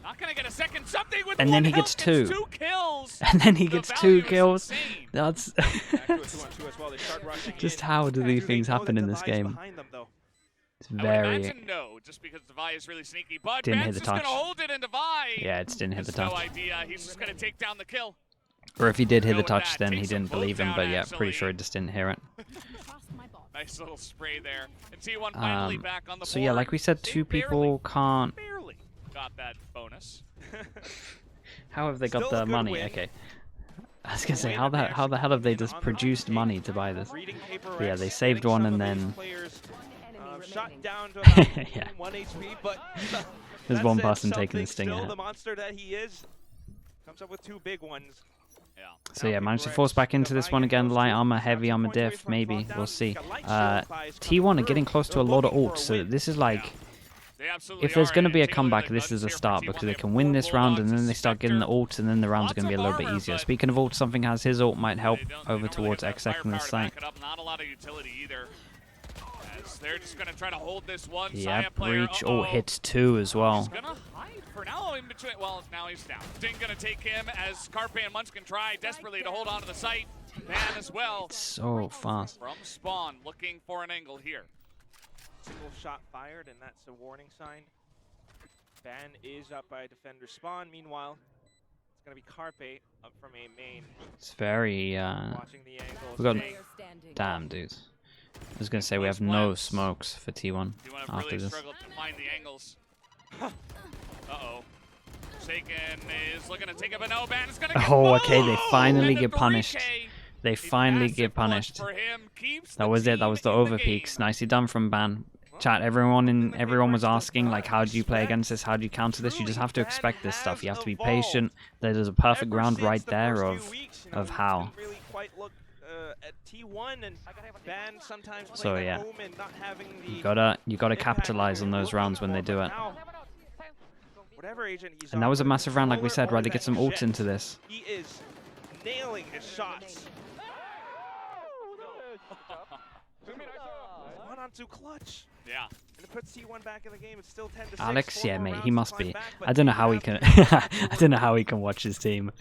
Speaker 1: Not going to get a second. Something with
Speaker 2: And
Speaker 1: one
Speaker 2: then he
Speaker 1: health
Speaker 2: gets 2.
Speaker 1: 2 kills.
Speaker 2: And then he
Speaker 1: The
Speaker 2: gets
Speaker 1: value
Speaker 2: 2
Speaker 1: is
Speaker 2: kills.
Speaker 1: insane.
Speaker 2: That's
Speaker 3: Back to a 2-on-2 as well. They start rushing
Speaker 2: just
Speaker 3: in.
Speaker 2: how do these
Speaker 3: Do they
Speaker 2: things
Speaker 3: know
Speaker 2: happen
Speaker 3: that
Speaker 2: in this
Speaker 3: Devi's
Speaker 2: game?
Speaker 3: behind them, though?
Speaker 2: It's
Speaker 1: I would
Speaker 2: very...
Speaker 1: imagine no, just because Devi is really sneaky. But
Speaker 2: Didn't hit
Speaker 1: Ben's
Speaker 2: the
Speaker 1: just going
Speaker 2: touch.
Speaker 1: to hold it, and Devi
Speaker 2: Yeah, it didn't hit the
Speaker 1: has no
Speaker 2: touch.
Speaker 1: idea. He's just going to take down the kill.
Speaker 2: Or if he did hit
Speaker 1: Go
Speaker 2: the
Speaker 1: with
Speaker 2: touch,
Speaker 1: that.
Speaker 2: then he
Speaker 1: Takes them
Speaker 2: didn't
Speaker 1: both
Speaker 2: believe him.
Speaker 1: down,
Speaker 2: But yeah,
Speaker 1: actually.
Speaker 2: pretty sure he just didn't hear it.
Speaker 1: Nice little spray there. And T1 finally back on the
Speaker 2: So
Speaker 1: board.
Speaker 2: yeah, like we said,
Speaker 1: They
Speaker 2: two people can't...
Speaker 1: barely got that bonus.
Speaker 2: How have they got
Speaker 3: Still a
Speaker 2: the
Speaker 3: good
Speaker 2: money?
Speaker 3: win.
Speaker 2: Okay. I was gonna say,
Speaker 3: Win
Speaker 2: how
Speaker 3: that they
Speaker 2: the
Speaker 3: actually
Speaker 2: hell have they
Speaker 3: came in
Speaker 2: just
Speaker 3: on
Speaker 2: produced
Speaker 3: top.
Speaker 2: money to buy this?
Speaker 3: Reading PRX,
Speaker 2: But yeah, they saved
Speaker 3: getting
Speaker 2: one
Speaker 3: some
Speaker 2: and
Speaker 3: of
Speaker 2: then...
Speaker 3: these players,
Speaker 5: Enemy
Speaker 3: shot
Speaker 5: remaining.
Speaker 3: down to about
Speaker 2: Yeah.
Speaker 3: 1 HP, but
Speaker 2: There's
Speaker 3: that
Speaker 2: one
Speaker 3: said
Speaker 2: person taking the
Speaker 3: something,
Speaker 2: stinger.
Speaker 3: Still the monster that he is comes up with 2 big ones.
Speaker 1: Yeah.
Speaker 2: So yeah, managed to force back into this one again. Light armor, heavy armor diff, maybe. We'll see. T1 are getting close to a lot of ults, so this is like...
Speaker 1: They absolutely
Speaker 2: If there's
Speaker 1: are,
Speaker 2: going to
Speaker 1: and
Speaker 2: be a
Speaker 1: take look at
Speaker 2: comeback,
Speaker 1: the
Speaker 2: this
Speaker 1: guns
Speaker 2: is a
Speaker 1: here for
Speaker 2: start
Speaker 1: T1.
Speaker 2: because
Speaker 1: They
Speaker 2: they
Speaker 1: have
Speaker 2: can win
Speaker 1: 4
Speaker 2: this round and
Speaker 1: Bulldogs,
Speaker 2: then they start getting the
Speaker 1: Spectre.
Speaker 2: ults and then the rounds are going to be a little bit
Speaker 1: Lots of
Speaker 2: easier.
Speaker 1: armor, but
Speaker 2: Speaking of ults, something has his ult might help
Speaker 1: They don't
Speaker 2: over
Speaker 1: really
Speaker 2: towards
Speaker 1: have that
Speaker 2: XSec in this
Speaker 1: firepower to
Speaker 2: site.
Speaker 1: back it up. Not a lot of utility either. As they're just going to try to hold this one.
Speaker 2: Yeah,
Speaker 1: Saya player,
Speaker 2: Breach
Speaker 1: uh-oh.
Speaker 2: ult hits 2 as
Speaker 1: He's
Speaker 2: well.
Speaker 1: going to hide for now in between. Well, now he's down. Sting going to take him as Carpe and Munchkin try desperately to hold on to the site. Van as well.
Speaker 2: So fast.
Speaker 1: From spawn, looking for an angle here.
Speaker 3: Single shot fired, and that's a warning sign. Ban is up by defender spawn. Meanwhile, it's going to be Carpe up from a main,
Speaker 2: It's very...
Speaker 3: watching the angle.
Speaker 2: we got...
Speaker 3: Sting.
Speaker 5: Player standing.
Speaker 2: Damn, dudes. I was going to say we have no smokes for T1
Speaker 1: You want to
Speaker 2: after
Speaker 1: really
Speaker 2: this.
Speaker 1: struggle to find the angles. Uh-oh. Forsaken is looking to take up an O-Ban. It's going to get
Speaker 2: Oh, okay, they
Speaker 1: both!
Speaker 2: finally
Speaker 1: And the
Speaker 2: get punished.
Speaker 1: 3K.
Speaker 2: They
Speaker 1: A
Speaker 2: finally
Speaker 1: massive
Speaker 2: get
Speaker 1: clutch
Speaker 2: punished.
Speaker 1: for him. Keeps
Speaker 2: That
Speaker 1: the
Speaker 2: was it. That
Speaker 1: team
Speaker 2: was the
Speaker 1: in
Speaker 2: over
Speaker 1: game.
Speaker 2: peaks. Nicely done from Ban. Chat, everyone was asking, like, how do you play against this? How do you counter this? You just have to expect this stuff. You have to be patient. There's a perfect round right there of how.
Speaker 3: Really quite look, at T1 and Ban sometimes
Speaker 2: So,
Speaker 3: playing at
Speaker 2: yeah.
Speaker 3: home and not having the
Speaker 2: You gotta
Speaker 3: impact
Speaker 2: capitalize on
Speaker 3: they're
Speaker 2: those rounds when they
Speaker 3: looking
Speaker 2: do
Speaker 3: for,
Speaker 2: it.
Speaker 3: but now, whatever agent he's
Speaker 2: And that
Speaker 3: on
Speaker 2: was a
Speaker 3: with,
Speaker 2: massive round, like we said,
Speaker 3: controller
Speaker 2: right? They
Speaker 3: of
Speaker 2: get some
Speaker 3: that
Speaker 2: ults
Speaker 3: jet,
Speaker 2: into this.
Speaker 3: He is nailing his shots. 1-on-2 clutch.
Speaker 1: Yeah.
Speaker 3: And it puts T1 back in the game. It's still 10-6.
Speaker 2: Alex,
Speaker 3: 4
Speaker 2: yeah,
Speaker 3: more
Speaker 2: mate,
Speaker 3: rounds
Speaker 2: he
Speaker 3: to
Speaker 2: must
Speaker 3: climb
Speaker 2: be.
Speaker 3: back, but
Speaker 2: I don't know how he
Speaker 3: have
Speaker 2: can.
Speaker 3: to-
Speaker 2: I don't know how he can watch his team.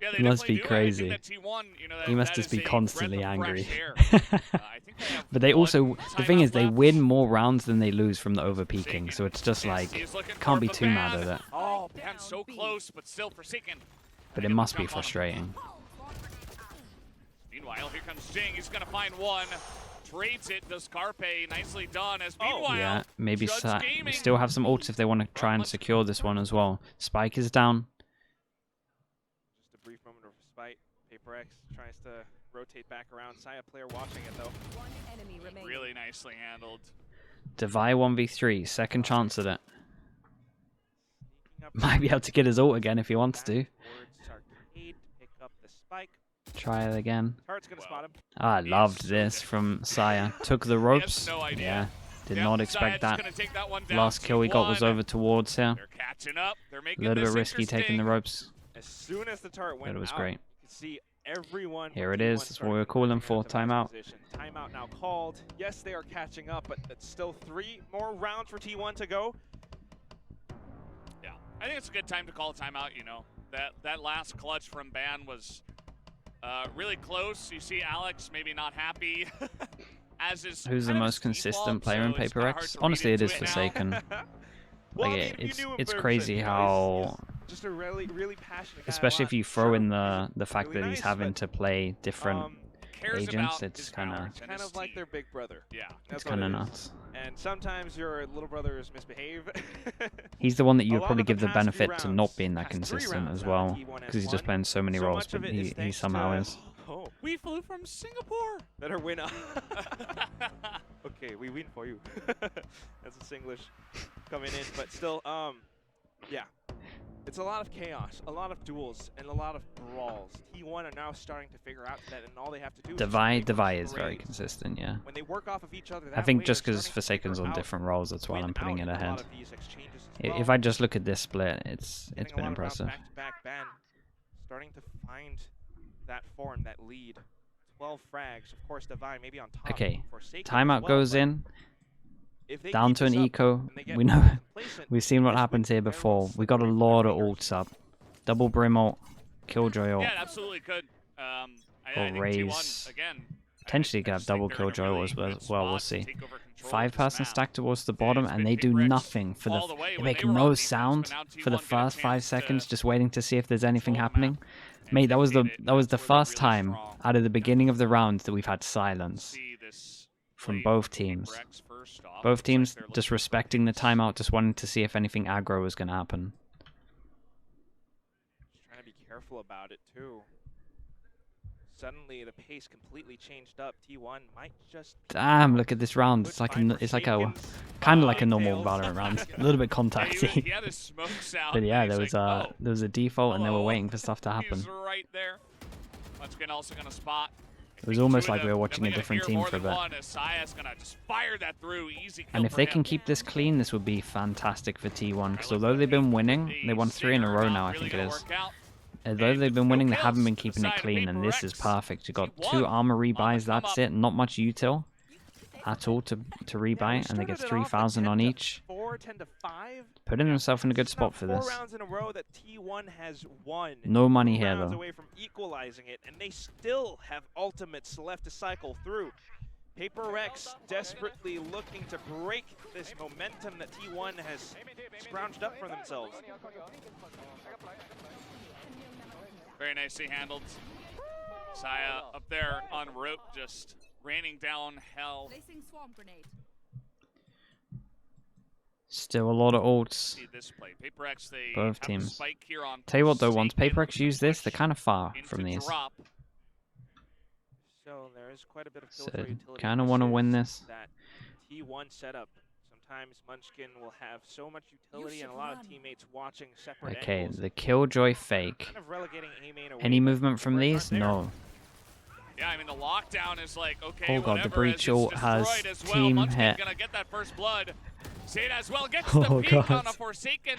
Speaker 1: Yeah, they
Speaker 2: He must
Speaker 1: definitely
Speaker 2: be
Speaker 1: do.
Speaker 2: crazy.
Speaker 1: I think that T1, you know,
Speaker 2: He must
Speaker 1: that
Speaker 2: just
Speaker 1: is
Speaker 2: be
Speaker 1: a
Speaker 2: constantly
Speaker 1: breath of fresh
Speaker 2: angry.
Speaker 1: air. I think they have
Speaker 2: But they
Speaker 1: one
Speaker 2: also, the thing
Speaker 1: timeout
Speaker 2: is, they
Speaker 1: left.
Speaker 2: win more rounds than they lose from the overpeaking.
Speaker 1: Forsaken.
Speaker 2: So it's just
Speaker 1: Yes,
Speaker 2: like,
Speaker 1: he's looking
Speaker 2: can't
Speaker 1: for
Speaker 2: be
Speaker 1: the
Speaker 2: too mad
Speaker 1: ban.
Speaker 2: at it.
Speaker 1: Oh, Ban's so close, but still Forsaken.
Speaker 2: But
Speaker 1: Trying
Speaker 2: it
Speaker 1: to
Speaker 2: must
Speaker 1: jump
Speaker 2: be
Speaker 1: on him.
Speaker 2: frustrating.
Speaker 1: Meanwhile, here comes Jing. He's going to find one. Trades it. Does Carpe. Nicely done. As meanwhile,
Speaker 2: Yeah, maybe
Speaker 1: Judge
Speaker 2: we
Speaker 1: Gaming.
Speaker 2: still have some ults if they want to try and secure this one as well. Spike is down.
Speaker 3: Just a brief moment of respite. PRX tries to rotate back around. Saya player watching it though.
Speaker 5: One enemy remaining.
Speaker 1: Really nicely handled.
Speaker 2: Devi 1v3, second chance at it.
Speaker 3: Sneaking up
Speaker 2: Might be able to get his ult again if he wants to.
Speaker 3: towards Arcade, pick up the spike.
Speaker 2: Try it again.
Speaker 3: Tart's gonna spot him.
Speaker 2: I
Speaker 1: He's
Speaker 2: loved
Speaker 1: so
Speaker 2: this
Speaker 1: good.
Speaker 2: from Saya. Took the ropes.
Speaker 1: no idea.
Speaker 2: Yeah, did
Speaker 1: Yep,
Speaker 2: not
Speaker 1: Saya
Speaker 2: expect
Speaker 1: just
Speaker 2: that.
Speaker 1: gonna take that one down.
Speaker 2: Last kill he got was
Speaker 1: T1.
Speaker 2: over towards here.
Speaker 1: They're catching up. They're
Speaker 2: A
Speaker 1: making
Speaker 2: little
Speaker 1: this
Speaker 2: bit risky taking the
Speaker 1: interesting.
Speaker 2: ropes.
Speaker 3: As soon as the Tart went
Speaker 2: But it was
Speaker 3: out,
Speaker 2: great.
Speaker 3: you could see everyone.
Speaker 2: Here
Speaker 3: from
Speaker 2: it
Speaker 3: T1
Speaker 2: is. That's what
Speaker 3: starting
Speaker 2: we were
Speaker 3: to
Speaker 2: calling
Speaker 3: bring
Speaker 2: for.
Speaker 3: out the best
Speaker 2: Timeout.
Speaker 3: position. Timeout now called. Yes, they are catching up, but it's still 3 more rounds for T1 to go.
Speaker 1: Yeah, I think it's a good time to call a timeout. You know, that last clutch from Ban was really close. You see Alex maybe not happy. As is
Speaker 2: Who's the
Speaker 1: kind of
Speaker 2: most
Speaker 1: his
Speaker 2: consistent
Speaker 1: default,
Speaker 2: player in
Speaker 1: so it's kinda hard
Speaker 2: PaperX?
Speaker 1: to
Speaker 2: Honestly,
Speaker 1: read
Speaker 2: it is
Speaker 1: into now.
Speaker 2: Forsaken.
Speaker 3: Well, I
Speaker 2: Like,
Speaker 3: mean, if you knew him
Speaker 2: it's
Speaker 3: in
Speaker 2: crazy
Speaker 3: person, you know,
Speaker 2: how,
Speaker 3: he's just a really, really passionate guy.
Speaker 2: especially if you throw in the fact
Speaker 3: really
Speaker 2: that he's
Speaker 3: nice,
Speaker 2: having
Speaker 3: but,
Speaker 2: to play different
Speaker 1: Cares
Speaker 2: agents.
Speaker 1: about
Speaker 2: It's
Speaker 1: his
Speaker 2: kind of
Speaker 1: powers and
Speaker 3: kind
Speaker 1: his
Speaker 3: of like
Speaker 1: team.
Speaker 3: their big brother.
Speaker 1: Yeah.
Speaker 3: That's
Speaker 2: it's
Speaker 3: what
Speaker 2: kind of
Speaker 3: it is.
Speaker 2: nuts.
Speaker 3: And sometimes your little brothers misbehave.
Speaker 2: He's the one that you
Speaker 3: A
Speaker 2: would
Speaker 3: lot
Speaker 2: probably
Speaker 3: of the
Speaker 2: give the
Speaker 3: past few
Speaker 2: benefit to not
Speaker 3: rounds,
Speaker 2: being that
Speaker 3: past 3
Speaker 2: consistent
Speaker 3: rounds
Speaker 2: as
Speaker 3: now,
Speaker 2: well,
Speaker 3: T1 has
Speaker 2: because he's just
Speaker 3: won.
Speaker 2: playing so many
Speaker 3: So
Speaker 2: roles,
Speaker 3: much of
Speaker 2: but
Speaker 3: it is
Speaker 2: he
Speaker 3: thanks
Speaker 2: somehow
Speaker 3: to-
Speaker 2: is.
Speaker 3: Oh,
Speaker 1: We flew from Singapore.
Speaker 3: better win. Okay, we win for you. That's a Singlish coming in, but still, yeah. It's a lot of chaos, a lot of duels, and a lot of brawls. T1 are now starting to figure out that, and all they have to do is just make
Speaker 2: Devi
Speaker 3: those
Speaker 2: is very
Speaker 3: trades.
Speaker 2: consistent, yeah.
Speaker 3: When they work off of each other,
Speaker 2: I
Speaker 3: that
Speaker 2: think
Speaker 3: way,
Speaker 2: just
Speaker 3: they're
Speaker 2: because
Speaker 3: starting to
Speaker 2: Forsaken's
Speaker 3: figure
Speaker 2: on
Speaker 3: out
Speaker 2: different roles, that's why
Speaker 3: win
Speaker 2: I'm putting
Speaker 3: out
Speaker 2: it
Speaker 3: in a lot
Speaker 2: ahead.
Speaker 3: of these exchanges as well.
Speaker 2: If I just look at this split, it's
Speaker 3: Getting a
Speaker 2: been
Speaker 3: lot of rounds
Speaker 2: impressive.
Speaker 3: back-to-back. Ban starting to find that form, that lead. 12 frags, of course, Devi maybe on top.
Speaker 2: Okay,
Speaker 3: Forsaken as
Speaker 2: timeout
Speaker 3: well,
Speaker 2: goes
Speaker 3: but
Speaker 2: in,
Speaker 3: if they
Speaker 2: down
Speaker 3: keep
Speaker 2: to an
Speaker 3: this up
Speaker 2: eco.
Speaker 3: and they get
Speaker 2: We know,
Speaker 3: complacent,
Speaker 2: we've seen what
Speaker 3: this
Speaker 2: happened
Speaker 3: could
Speaker 2: here
Speaker 3: very well
Speaker 2: before. We
Speaker 3: slip
Speaker 2: got a
Speaker 3: away from
Speaker 2: lot
Speaker 3: their
Speaker 2: of
Speaker 3: fingers.
Speaker 2: ults up. Double Brim ult, Killjoy ult.
Speaker 1: Yeah, it absolutely could. I
Speaker 2: Or
Speaker 1: think
Speaker 2: raise.
Speaker 1: T1 again.
Speaker 2: Potentially could have double
Speaker 1: they're in a
Speaker 2: killjoy
Speaker 1: really
Speaker 2: as
Speaker 1: good
Speaker 2: well. We'll
Speaker 1: spot to
Speaker 2: see.
Speaker 1: take over control of this
Speaker 2: 5-person
Speaker 1: map.
Speaker 2: stack towards the
Speaker 1: And
Speaker 2: bottom,
Speaker 1: it's
Speaker 2: and
Speaker 1: been
Speaker 2: they do
Speaker 1: PRX
Speaker 2: nothing for
Speaker 1: all
Speaker 2: the.
Speaker 1: the way
Speaker 2: They
Speaker 1: when
Speaker 2: make
Speaker 1: they were on
Speaker 2: no
Speaker 1: defense, but
Speaker 2: sound
Speaker 1: now
Speaker 2: for the
Speaker 1: T1 get a
Speaker 2: first 5
Speaker 1: chance to
Speaker 2: seconds, just waiting to see if there's anything
Speaker 1: control the map
Speaker 2: happening.
Speaker 1: and
Speaker 2: Mate, that was the
Speaker 1: dictate it,
Speaker 2: that was
Speaker 1: and
Speaker 2: the
Speaker 1: that's where they're
Speaker 2: first
Speaker 1: really
Speaker 2: time
Speaker 1: strong.
Speaker 2: out of the beginning of the round that we've had silence
Speaker 1: See this
Speaker 2: from
Speaker 1: play
Speaker 2: both
Speaker 1: from
Speaker 2: teams.
Speaker 1: PRX first off.
Speaker 2: Both
Speaker 1: Looks like
Speaker 2: teams
Speaker 1: they're
Speaker 2: just
Speaker 1: looking
Speaker 2: respecting the
Speaker 1: for
Speaker 2: timeout, just wanting to see if anything aggro was going to happen.
Speaker 3: Just trying to be careful about it too. Suddenly the pace completely changed up. T1 might just
Speaker 2: Damn, look at this round.
Speaker 3: could
Speaker 2: it's like
Speaker 3: find
Speaker 2: a
Speaker 3: Forsakens,
Speaker 2: kind of like a normal
Speaker 3: tails.
Speaker 2: Valorant round. A little bit
Speaker 1: Yeah, he
Speaker 2: contacty.
Speaker 1: had his smokes out.
Speaker 2: But yeah,
Speaker 1: and
Speaker 2: there
Speaker 1: he's
Speaker 2: was
Speaker 1: like,
Speaker 2: a there was a default and they were
Speaker 1: hello.
Speaker 2: waiting for stuff to happen.
Speaker 1: He's right there. Munchkin also gonna spot.
Speaker 2: It was almost like we were watching a different team for a bit.
Speaker 1: Saya's gonna just fire that through. Easy kill
Speaker 2: And if
Speaker 1: for
Speaker 2: they
Speaker 1: him.
Speaker 2: can keep this clean, this would be fantastic for T1. Because although they've been winning, they won 3 in a row now, I think it is. Although they've been winning, they haven't been keeping it clean, and this is perfect. You got 2 armor rebuys, that's it. Not much util at all to rebuy, and they get 3,000 on each.
Speaker 3: 10 to 5.
Speaker 2: Putting themselves in a good
Speaker 3: It's
Speaker 2: spot
Speaker 3: about
Speaker 2: for
Speaker 3: 4
Speaker 2: this.
Speaker 3: rounds in a row that T1 has won.
Speaker 2: No money
Speaker 3: 2
Speaker 2: here
Speaker 3: rounds
Speaker 2: though.
Speaker 3: away from equalizing it, and they still have ultimates left to cycle through. PRX desperately looking to break this momentum that T1 has scrounged up for themselves.
Speaker 1: Very nicely handled. Saya up there on rope, just raining down hell.
Speaker 5: Placing swarm grenade.
Speaker 2: Still a lot of ults.
Speaker 1: See this play. PRX, they
Speaker 2: Both
Speaker 1: have the
Speaker 2: teams.
Speaker 1: spike here on
Speaker 2: Tell you what though, once
Speaker 1: Forsaken,
Speaker 2: PRX use this, they're kind of far
Speaker 1: into
Speaker 2: from these.
Speaker 1: drop.
Speaker 3: So there is quite a bit of
Speaker 2: So
Speaker 3: killjoy utility.
Speaker 2: kind of want to win this.
Speaker 3: That T1 setup. Sometimes Munchkin will have so much utility and a lot of teammates watching separate
Speaker 2: Okay,
Speaker 3: angles.
Speaker 2: the killjoy fake.
Speaker 3: Kind of relegating A main away,
Speaker 2: Any
Speaker 3: but
Speaker 2: movement from
Speaker 3: PRX
Speaker 2: these?
Speaker 3: aren't there.
Speaker 2: No.
Speaker 1: Yeah, I mean the lockdown is like okay.
Speaker 2: Oh god, the
Speaker 1: whatever,
Speaker 2: breach
Speaker 1: as it's
Speaker 2: ult has
Speaker 1: destroyed as well.
Speaker 2: team
Speaker 1: Munchkin
Speaker 2: hit.
Speaker 1: gonna get that first blood. Zeta as well gets
Speaker 2: Oh,
Speaker 1: the peek on
Speaker 2: God.
Speaker 1: a Forsaken.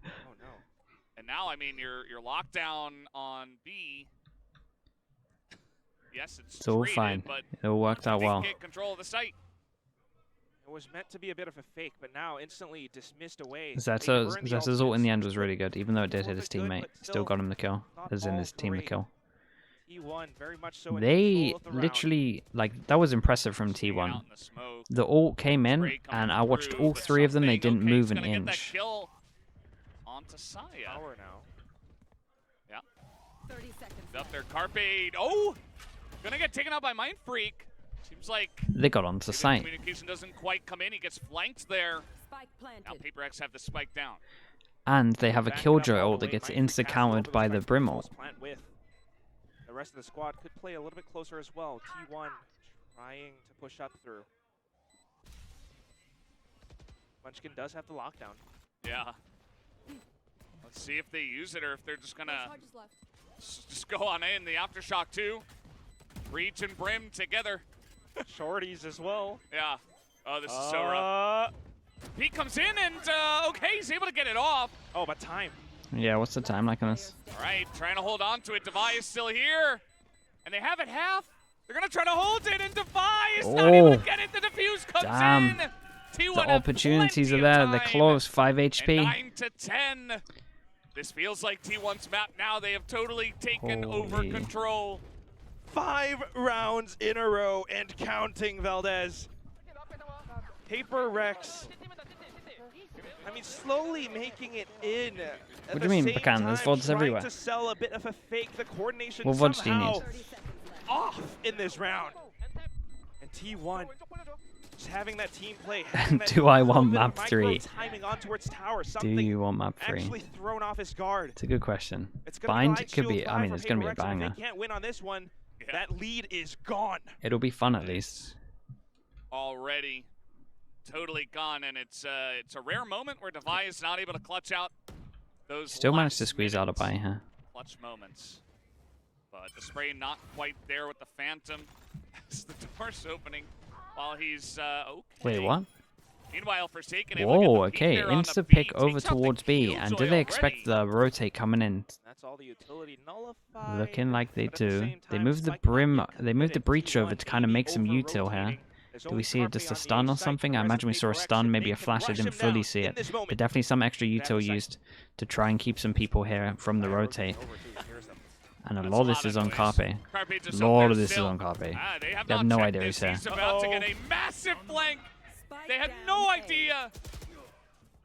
Speaker 3: Oh no.
Speaker 1: And now, I mean, you're locked down on B. Yes, it's
Speaker 2: all
Speaker 1: traded,
Speaker 2: fine.
Speaker 1: but
Speaker 2: It all worked out
Speaker 1: they
Speaker 2: well.
Speaker 1: get control of the site.
Speaker 3: It was meant to be a bit of a fake, but now instantly dismissed away.
Speaker 2: Zeta's ult in the end was really good, even though it did hit
Speaker 3: Ultimate
Speaker 2: his
Speaker 3: good,
Speaker 2: teammate.
Speaker 3: but
Speaker 2: Still
Speaker 3: still
Speaker 2: got him the kill.
Speaker 3: not
Speaker 2: As in
Speaker 3: all
Speaker 2: his team the
Speaker 3: great.
Speaker 2: kill.
Speaker 3: T1 very much so in
Speaker 2: They
Speaker 3: control of the round.
Speaker 2: literally, like, that was impressive from
Speaker 1: Out
Speaker 2: T1.
Speaker 1: in the smoke.
Speaker 2: The ult came in,
Speaker 1: Spray coming
Speaker 2: and I watched
Speaker 1: through,
Speaker 2: all
Speaker 1: but
Speaker 2: 3 of them. They
Speaker 1: something-
Speaker 2: didn't
Speaker 1: okay,
Speaker 2: move
Speaker 1: he's
Speaker 2: an
Speaker 1: gonna get that
Speaker 2: inch.
Speaker 1: kill onto Saya.
Speaker 3: Power now.
Speaker 5: 30 seconds.
Speaker 1: Up there, Carpe. Oh! Gonna get taken out by Mind Freak. Seems like
Speaker 2: They got onto
Speaker 1: the
Speaker 2: site.
Speaker 1: communication doesn't quite come in. He gets flanked there.
Speaker 5: Spike
Speaker 1: Now
Speaker 5: planted.
Speaker 1: PRX have the spike down.
Speaker 2: And they have a
Speaker 3: Back it up
Speaker 2: killjoy
Speaker 3: all
Speaker 2: ult
Speaker 3: the
Speaker 2: that
Speaker 3: way.
Speaker 2: gets
Speaker 3: Mind Freak has
Speaker 2: insta-countered
Speaker 3: over
Speaker 2: by
Speaker 3: the
Speaker 2: the
Speaker 3: spike
Speaker 2: Brim
Speaker 3: almost
Speaker 2: ult.
Speaker 3: plant with. The rest of the squad could play a little bit closer as well. T1 trying to push up through. Munchkin does have the lockdown.
Speaker 1: Yeah. Let's see if they use it or if they're just gonna
Speaker 5: Charges left.
Speaker 1: just go on in. The Aftershock 2. Breach and Brim together.
Speaker 3: Shorties as well.
Speaker 1: Yeah. Oh, this is so rough. He comes in and, okay, he's able to get it off.
Speaker 3: Oh, but time.
Speaker 2: Yeah, what's the time like on this?
Speaker 1: All right, trying to hold on to it. Devi is still here. And they have it half. They're going to try to hold it, and Devi is not able to
Speaker 2: Oh.
Speaker 1: get it. The defuse comes
Speaker 2: Damn.
Speaker 1: in. T1
Speaker 2: The
Speaker 1: have
Speaker 2: opportunities
Speaker 1: plenty
Speaker 2: are there.
Speaker 1: of
Speaker 2: They're
Speaker 1: time.
Speaker 2: close. 5
Speaker 1: And
Speaker 2: HP.
Speaker 1: 9 to 10. This feels like T1's map now. They have totally taken over
Speaker 2: Holy.
Speaker 1: control.
Speaker 3: 5 rounds in a row and counting, Valdez. PRX. I mean, slowly making it in. At
Speaker 2: What do
Speaker 3: the
Speaker 2: you mean,
Speaker 3: same
Speaker 2: Bacan? There's
Speaker 3: time,
Speaker 2: VODs
Speaker 3: trying
Speaker 2: everywhere.
Speaker 3: to sell a bit of a fake. The coordination
Speaker 2: What VODs do you
Speaker 3: somehow
Speaker 2: need?
Speaker 5: 30 seconds left.
Speaker 3: off in this round. And T1 just having that team play. having that
Speaker 2: Do I
Speaker 3: little
Speaker 2: want
Speaker 3: bit of
Speaker 2: map
Speaker 3: micro
Speaker 2: 3?
Speaker 3: timing on towards tower.
Speaker 2: Do
Speaker 3: Something
Speaker 2: you want map 3?
Speaker 3: actually thrown off his guard.
Speaker 2: It's a good question.
Speaker 3: It's gonna
Speaker 2: Bind
Speaker 3: be light
Speaker 2: could be,
Speaker 3: shield
Speaker 2: I
Speaker 3: five
Speaker 2: mean,
Speaker 3: for
Speaker 2: it's going to be a
Speaker 3: PRX, and if
Speaker 2: banger.
Speaker 3: they can't win on this one,
Speaker 1: Yeah.
Speaker 3: that lead is gone.
Speaker 2: It'll be fun at least.
Speaker 1: Already totally gone, and it's a rare moment where Devi is not able to clutch out those
Speaker 2: Still managed to
Speaker 1: last
Speaker 2: squeeze out a
Speaker 1: minute
Speaker 2: buy here.
Speaker 1: clutch moments. But the spray not quite there with the Phantom as the door's opening while he's okay.
Speaker 2: Wait, what?
Speaker 1: Meanwhile, Forsaken able to get
Speaker 2: Whoa,
Speaker 1: the peek
Speaker 2: okay.
Speaker 1: there on the
Speaker 2: Insta
Speaker 1: B,
Speaker 2: pick over
Speaker 1: takes out the
Speaker 2: towards B. And
Speaker 1: Killjoy
Speaker 2: do they expect
Speaker 1: already.
Speaker 2: the rotate coming in?
Speaker 3: That's all the utility nullified.
Speaker 2: Looking like they
Speaker 3: but at the
Speaker 2: do.
Speaker 3: same
Speaker 2: They
Speaker 3: time,
Speaker 2: move the
Speaker 3: Spike not
Speaker 2: Brim,
Speaker 3: yet
Speaker 2: they move the
Speaker 3: committed.
Speaker 2: breach over
Speaker 3: T1
Speaker 2: to kind of make some
Speaker 3: maybe
Speaker 2: util here.
Speaker 3: over-rotating. There's
Speaker 2: Do we
Speaker 3: only
Speaker 2: see
Speaker 3: Carpe
Speaker 2: just a
Speaker 3: on the
Speaker 2: stun or
Speaker 3: A side,
Speaker 2: something? I
Speaker 3: whereas
Speaker 2: imagine we
Speaker 3: if
Speaker 2: saw a
Speaker 3: PRX,
Speaker 2: stun,
Speaker 3: if
Speaker 2: maybe
Speaker 3: they
Speaker 2: a
Speaker 3: can
Speaker 2: flash. I
Speaker 3: rush
Speaker 2: didn't
Speaker 3: him
Speaker 2: fully
Speaker 3: down
Speaker 2: see
Speaker 3: in
Speaker 2: it.
Speaker 3: this moment,
Speaker 2: But definitely some extra
Speaker 3: grab
Speaker 2: util
Speaker 3: the side.
Speaker 2: used to try and keep some people here from the
Speaker 3: Fire rotates
Speaker 2: rotate.
Speaker 3: over too, here's them.
Speaker 2: And a
Speaker 1: That's
Speaker 2: lot of this is on
Speaker 1: noise.
Speaker 2: Carpe.
Speaker 1: Carpe just
Speaker 2: A
Speaker 1: up
Speaker 2: lot
Speaker 1: there
Speaker 2: of this is
Speaker 1: still.
Speaker 2: on Carpe.
Speaker 1: They have
Speaker 2: They have
Speaker 1: not
Speaker 2: no
Speaker 1: checked
Speaker 2: idea
Speaker 1: this.
Speaker 2: he's here.
Speaker 1: He's about to get a massive flank.
Speaker 5: Spike
Speaker 1: They had
Speaker 5: down
Speaker 1: no
Speaker 5: A.
Speaker 1: idea.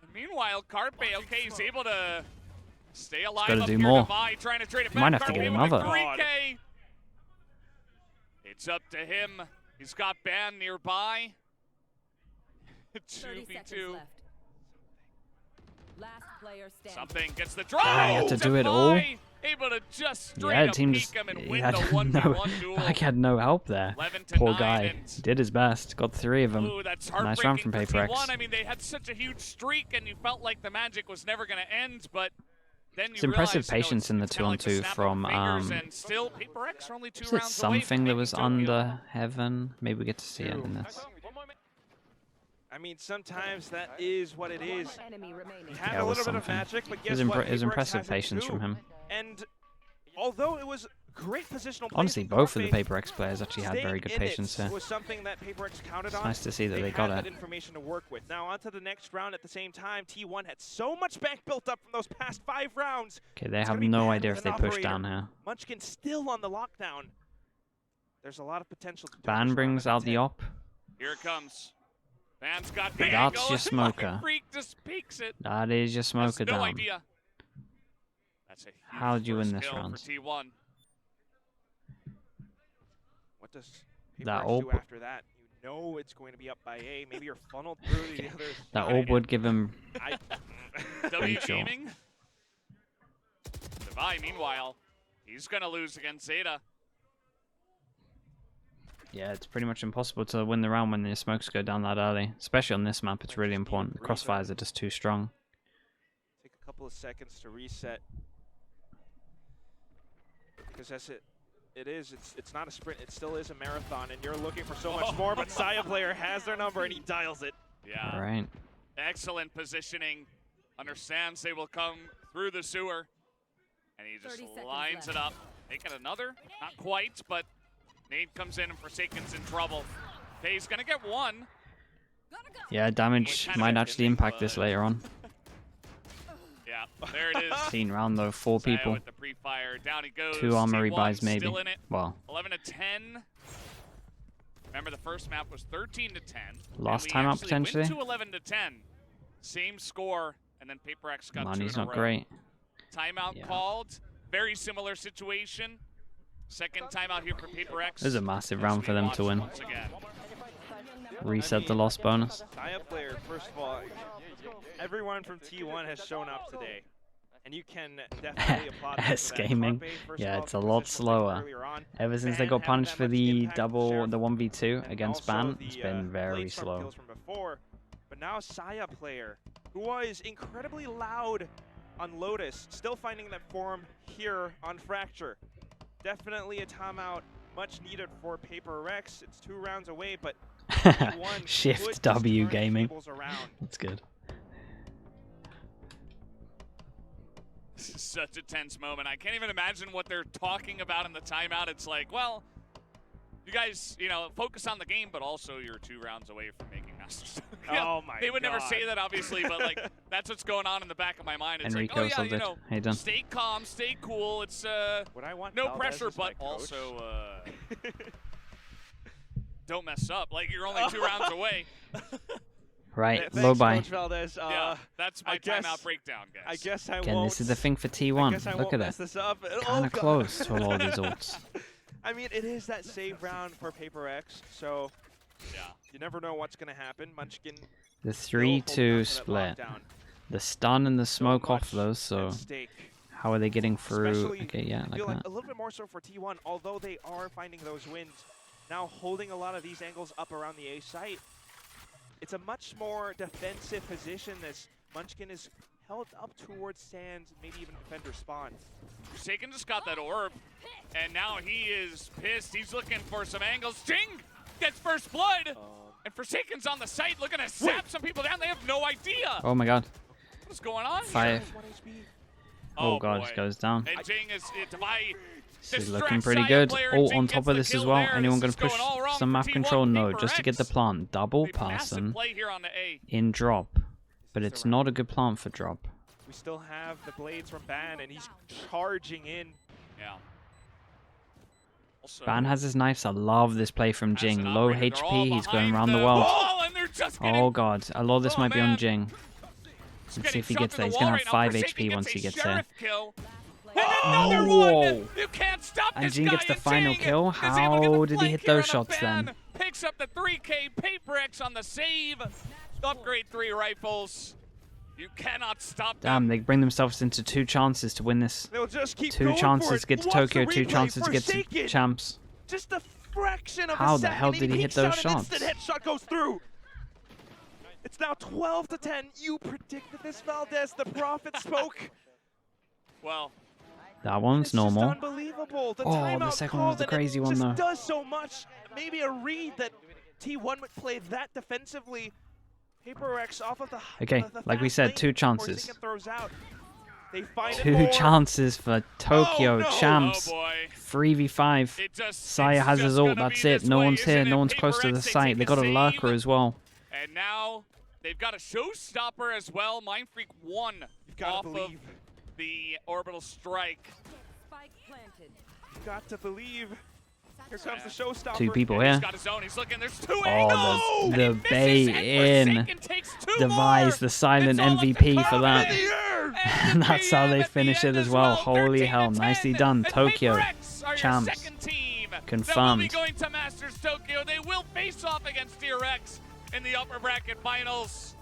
Speaker 1: And meanwhile, Carpe, okay, he's able to stay alive
Speaker 2: gotta
Speaker 1: up
Speaker 2: do
Speaker 1: here.
Speaker 2: more.
Speaker 1: Devi trying to trade it
Speaker 2: He
Speaker 1: back.
Speaker 2: might have to
Speaker 1: Carpe
Speaker 2: get
Speaker 1: with a
Speaker 2: another.
Speaker 1: 3K. It's up to him. He's got Ban nearby.
Speaker 5: 30 seconds
Speaker 1: 2v2.
Speaker 5: left. Last player standing.
Speaker 1: Something gets the draw.
Speaker 2: Ah, you had to do it all?
Speaker 1: Able to just straight
Speaker 2: Yeah,
Speaker 1: up
Speaker 2: team
Speaker 1: peek
Speaker 2: just
Speaker 1: him and
Speaker 2: he
Speaker 1: win
Speaker 2: had
Speaker 1: the 1v1
Speaker 2: no,
Speaker 1: duel.
Speaker 2: like had no help there.
Speaker 1: 11 to
Speaker 2: Poor
Speaker 1: 9
Speaker 2: guy.
Speaker 1: and-
Speaker 2: Did his best. Got 3 of them.
Speaker 1: Ooh, that's
Speaker 2: Nice
Speaker 1: heartbreaking
Speaker 2: round from
Speaker 1: for
Speaker 2: PRX.
Speaker 1: T1. I mean, they had such a huge streak, and you felt like the magic was never going to end, but then you
Speaker 2: It's impressive
Speaker 1: realize,
Speaker 2: patience in the
Speaker 1: it's kinda like
Speaker 2: 2-on-2
Speaker 1: snap of
Speaker 2: from,
Speaker 1: fingers, and still, PRX are only 2
Speaker 2: Was it
Speaker 1: rounds away from
Speaker 2: something that was
Speaker 1: making Tokyo.
Speaker 2: under heaven? Maybe we get to see it in this.
Speaker 3: I mean, sometimes that is what it is.
Speaker 5: One enemy remaining.
Speaker 3: You have
Speaker 2: Yeah, it
Speaker 3: a
Speaker 2: was
Speaker 3: little bit of
Speaker 2: something.
Speaker 3: magic, but
Speaker 2: It
Speaker 3: guess
Speaker 2: was,
Speaker 3: what?
Speaker 2: it was
Speaker 3: PRX
Speaker 2: impressive
Speaker 3: has it
Speaker 2: patience
Speaker 3: too.
Speaker 2: from him.
Speaker 3: And although it was great positional play
Speaker 2: Honestly,
Speaker 3: from
Speaker 2: both of the
Speaker 3: Carpe,
Speaker 2: PRX players actually had very good
Speaker 3: staying in
Speaker 2: patience
Speaker 3: it
Speaker 2: here.
Speaker 3: was something that PRX counted
Speaker 2: It's
Speaker 3: on.
Speaker 2: nice to see that they
Speaker 3: had
Speaker 2: got
Speaker 3: that
Speaker 2: it.
Speaker 3: information to work with. Now on to the next round. At the same time, T1 had so much bank built up from those past 5 rounds.
Speaker 2: Okay, they
Speaker 3: It's
Speaker 2: have
Speaker 3: gonna be
Speaker 2: no
Speaker 3: bad
Speaker 2: idea
Speaker 3: with
Speaker 2: if they
Speaker 3: an
Speaker 2: push
Speaker 3: operator.
Speaker 2: down here.
Speaker 3: Munchkin still on the lockdown. There's a lot of potential to do
Speaker 2: Ban
Speaker 3: this
Speaker 2: brings
Speaker 3: round
Speaker 2: out
Speaker 3: at
Speaker 2: the
Speaker 3: 10.
Speaker 2: op.
Speaker 1: Here it comes. Ban's got the
Speaker 2: That's
Speaker 1: angle.
Speaker 2: your smoker.
Speaker 1: Freak just peeks it.
Speaker 2: That is your
Speaker 1: Has
Speaker 2: smoker
Speaker 1: no
Speaker 2: down.
Speaker 1: idea. That's a huge
Speaker 2: How'd you win
Speaker 1: first
Speaker 2: this
Speaker 1: kill
Speaker 2: round?
Speaker 1: for T1.
Speaker 3: What does
Speaker 2: That
Speaker 3: PRX do
Speaker 2: orb-
Speaker 3: after that? You know it's going to be up by A. Maybe you're funneled through to the other
Speaker 2: That
Speaker 3: side.
Speaker 2: orb would give him
Speaker 3: I,
Speaker 1: W
Speaker 2: Rachel.
Speaker 1: Gaming. Devi, meanwhile, he's going to lose against Zeta.
Speaker 2: Yeah, it's pretty much impossible to win the round when the smokes go down that early. Especially on this map, it's really important. The crossfires are just too strong.
Speaker 3: take a couple of seconds to reset. Because that's it. It is. It's not a sprint. It still is a marathon, and you're looking for so much more. But Saya player has their number, and he dials it.
Speaker 1: Yeah.
Speaker 2: All right.
Speaker 1: Excellent positioning. Understands they will come through the sewer. And he just
Speaker 5: 30 seconds
Speaker 1: lines
Speaker 5: left.
Speaker 1: it up. Making another. Not quite, but Nade comes in and Forsaken's in trouble. Okay, he's going to get one.
Speaker 2: Yeah, damage might actually impact this later on.
Speaker 1: Yeah, there it is.
Speaker 2: Clean round though, 4
Speaker 1: Saya
Speaker 2: people.
Speaker 1: with the pre-fire. Down he goes.
Speaker 2: 2 armory
Speaker 1: T1
Speaker 2: buys maybe.
Speaker 1: Still in it.
Speaker 2: Well,
Speaker 1: 11 to 10. Remember, the first map was 13 to 10.
Speaker 2: Last
Speaker 1: and we
Speaker 2: time out
Speaker 1: actually
Speaker 2: potentially?
Speaker 1: went to 11 to 10. Same score, and then PRX got 2
Speaker 2: money's
Speaker 1: in a
Speaker 2: not
Speaker 1: row.
Speaker 2: great.
Speaker 1: Timeout
Speaker 2: Yeah.
Speaker 1: called. Very similar situation. Second timeout here for PRX.
Speaker 2: This is a massive
Speaker 1: As
Speaker 2: round
Speaker 1: we
Speaker 2: for them
Speaker 1: watch
Speaker 2: to win.
Speaker 1: once again.
Speaker 2: Reset the loss bonus.
Speaker 3: Saya player, first of all, everyone from T1 has shown up today. And you can definitely applaud them for
Speaker 2: S
Speaker 3: that.
Speaker 2: Gaming.
Speaker 3: Carpe, first
Speaker 2: Yeah,
Speaker 3: of all,
Speaker 2: it's a lot
Speaker 3: positional
Speaker 2: slower.
Speaker 3: earlier on.
Speaker 2: Ever since they
Speaker 3: Ban
Speaker 2: got
Speaker 3: having
Speaker 2: punished
Speaker 3: that
Speaker 2: for
Speaker 3: much
Speaker 2: the
Speaker 3: impact,
Speaker 2: double,
Speaker 3: Sheriff,
Speaker 2: the 1v2
Speaker 3: and
Speaker 2: against
Speaker 3: also
Speaker 2: Ban, it's
Speaker 3: the,
Speaker 2: been very
Speaker 3: blade storm
Speaker 2: slow.
Speaker 3: kills from before. But now Saya player, who was incredibly loud on Lotus, still finding that form here on Fracture. Definitely a timeout, much needed for PRX. It's 2 rounds away, but one could
Speaker 2: Shift
Speaker 3: just
Speaker 2: W
Speaker 3: turn the
Speaker 2: Gaming.
Speaker 3: tables around.
Speaker 2: That's good.
Speaker 1: This is such a tense moment. I can't even imagine what they're talking about in the timeout. It's like, well, you guys, you know, focus on the game, but also you're 2 rounds away from making Masters.
Speaker 3: Oh my
Speaker 1: They would never
Speaker 3: God.
Speaker 1: say that, obviously, but like that's what's going on in the back of my mind. It's
Speaker 2: Enrico
Speaker 1: like, oh yeah,
Speaker 2: solved
Speaker 1: you
Speaker 2: it.
Speaker 1: know,
Speaker 2: How you done?
Speaker 1: stay calm, stay cool. It's
Speaker 3: Would I want
Speaker 1: no
Speaker 3: Valdez
Speaker 1: pressure,
Speaker 3: as my
Speaker 1: but
Speaker 3: coach?
Speaker 1: also don't mess up. Like you're only 2 rounds away.
Speaker 2: Right,
Speaker 3: Thanks,
Speaker 2: low buy.
Speaker 3: Coach Valdez.
Speaker 1: Yeah, that's my
Speaker 3: I guess-
Speaker 1: timeout breakdown, guys.
Speaker 3: I guess I
Speaker 2: Again,
Speaker 3: won't.
Speaker 2: this is the thing for
Speaker 3: I
Speaker 2: T1.
Speaker 3: guess I
Speaker 2: Look
Speaker 3: won't
Speaker 2: at
Speaker 3: mess
Speaker 2: it.
Speaker 3: this up. Oh,
Speaker 2: Kind of
Speaker 3: God.
Speaker 2: close to a lot of these ults.
Speaker 3: I mean, it is that save round for PRX, so
Speaker 1: Yeah.
Speaker 3: you never know what's going to happen. Munchkin
Speaker 2: The
Speaker 3: still holding on
Speaker 2: 3-2
Speaker 3: to that
Speaker 2: split.
Speaker 3: lockdown.
Speaker 2: The stun and the
Speaker 3: So
Speaker 2: smoke off
Speaker 3: much
Speaker 2: those,
Speaker 3: at
Speaker 2: so
Speaker 3: stake.
Speaker 2: how are they getting through?
Speaker 3: Especially,
Speaker 2: Okay, yeah,
Speaker 3: I
Speaker 2: like
Speaker 3: feel
Speaker 2: that.
Speaker 3: like a little bit more so for T1, although they are finding those wins. Now holding a lot of these angles up around the A site. It's a much more defensive position as Munchkin is held up towards Sands and maybe even defender spawn.
Speaker 1: Forsaken just got that orb, and now he is pissed. He's looking for some angles. Jing gets first blood, and Forsaken's on the site looking to sap some people down. They have no idea
Speaker 2: Oh my god.
Speaker 1: what's going on here.
Speaker 2: 5. Oh god,
Speaker 1: boy.
Speaker 2: it goes down.
Speaker 1: And Jing is Devi.
Speaker 2: This is looking pretty good. Oh, on top of this as well. Anyone going to push some map control? No, just to get the plant. Double passing
Speaker 1: play here on the A.
Speaker 2: in drop. But it's not a good plant for drop.
Speaker 3: We still have the blades from Ban, and he's charging in.
Speaker 1: Yeah. Also,
Speaker 2: Ban has his knives. I love this play from
Speaker 1: as
Speaker 2: Jing.
Speaker 1: an
Speaker 2: Low
Speaker 1: operator, they're all
Speaker 2: HP. He's going
Speaker 1: behind
Speaker 2: around the world.
Speaker 1: wall, and they're just getting
Speaker 2: Oh god, a lot of this might be
Speaker 1: man.
Speaker 2: on Jing.
Speaker 1: He's
Speaker 2: Let's see if he
Speaker 1: getting
Speaker 2: gets
Speaker 1: shoved
Speaker 2: there.
Speaker 1: through
Speaker 2: He's
Speaker 1: the
Speaker 2: gonna
Speaker 1: wall
Speaker 2: have
Speaker 1: right now.
Speaker 2: 5
Speaker 1: Forsaken
Speaker 2: HP
Speaker 1: gets
Speaker 2: once
Speaker 1: a
Speaker 2: he gets there.
Speaker 1: sheriff kill. And another one! You can't stop
Speaker 2: And
Speaker 1: this
Speaker 2: Jing
Speaker 1: guy,
Speaker 2: gets the final
Speaker 1: Jing
Speaker 2: kill.
Speaker 1: is able to get the
Speaker 2: How did he
Speaker 1: flank
Speaker 2: hit
Speaker 1: here
Speaker 2: those
Speaker 1: on a
Speaker 2: shots
Speaker 1: ban.
Speaker 2: then?
Speaker 1: Picks up the 3K PRX on the save. Upgrade 3 rifles. You cannot stop
Speaker 2: Damn,
Speaker 1: them.
Speaker 2: they bring themselves into 2 chances to win this.
Speaker 3: They'll just keep
Speaker 2: 2
Speaker 3: going
Speaker 2: chances
Speaker 3: for
Speaker 2: to
Speaker 3: it.
Speaker 2: get to
Speaker 3: Watch
Speaker 2: Tokyo,
Speaker 3: the
Speaker 2: 2
Speaker 3: replay.
Speaker 2: chances to get to
Speaker 3: Forsaken.
Speaker 2: champs.
Speaker 3: Just a fraction of
Speaker 2: How
Speaker 3: a
Speaker 2: the
Speaker 3: second.
Speaker 2: hell did he hit
Speaker 3: peeks
Speaker 2: those
Speaker 3: out,
Speaker 2: shots?
Speaker 3: An instant headshot goes through. It's now 12-10. You predicted this, Valdez. The prophet spoke.
Speaker 1: Well,
Speaker 2: That one's
Speaker 3: It's
Speaker 2: normal.
Speaker 3: just unbelievable. The
Speaker 2: Oh, the
Speaker 3: timeout
Speaker 2: second one was
Speaker 3: called,
Speaker 2: the
Speaker 3: and it
Speaker 2: crazy one,
Speaker 3: just
Speaker 2: though.
Speaker 3: does so much. Maybe a read that T1 would play that defensively. PRX off of the
Speaker 2: Okay,
Speaker 3: the
Speaker 2: like we
Speaker 3: fast
Speaker 2: said,
Speaker 3: lane,
Speaker 2: 2 chances.
Speaker 3: Forsaken throws out. They find it
Speaker 2: 2
Speaker 3: more.
Speaker 2: chances for Tokyo
Speaker 3: no.
Speaker 2: champs.
Speaker 1: oh boy.
Speaker 2: 3v5. Saya has his ult, that's it. No one's here, no one's close to the site. They got a lurker as well.
Speaker 1: And now they've got a showstopper as well. Mind Freak 1
Speaker 3: You've got
Speaker 1: off
Speaker 3: to
Speaker 1: of
Speaker 3: believe.
Speaker 1: the orbital strike.
Speaker 5: Spike planted.
Speaker 3: You've got to believe. Here comes the showstopper.
Speaker 2: 2 people
Speaker 1: He's
Speaker 2: here.
Speaker 1: got his own. He's looking. There's 2
Speaker 2: Oh,
Speaker 1: angles.
Speaker 2: the
Speaker 1: And he
Speaker 2: bait
Speaker 1: misses, and
Speaker 2: in.
Speaker 1: Forsaken takes 2
Speaker 2: Devise
Speaker 1: more.
Speaker 2: the silent
Speaker 1: It's all up to
Speaker 2: MVP for
Speaker 1: Carmen.
Speaker 2: that.
Speaker 3: In the air.
Speaker 1: And the
Speaker 2: That's how
Speaker 1: PM
Speaker 2: they
Speaker 1: at the
Speaker 2: finish
Speaker 1: end
Speaker 2: it as well. Holy
Speaker 1: 13
Speaker 2: hell,
Speaker 1: to
Speaker 2: nicely
Speaker 1: 10.
Speaker 2: done.
Speaker 1: And
Speaker 2: Tokyo
Speaker 1: PRX are your
Speaker 2: champs.
Speaker 1: second team. They will be
Speaker 2: Confirmed.
Speaker 1: going to Masters Tokyo. They will face off against PRX in the upper bracket finals.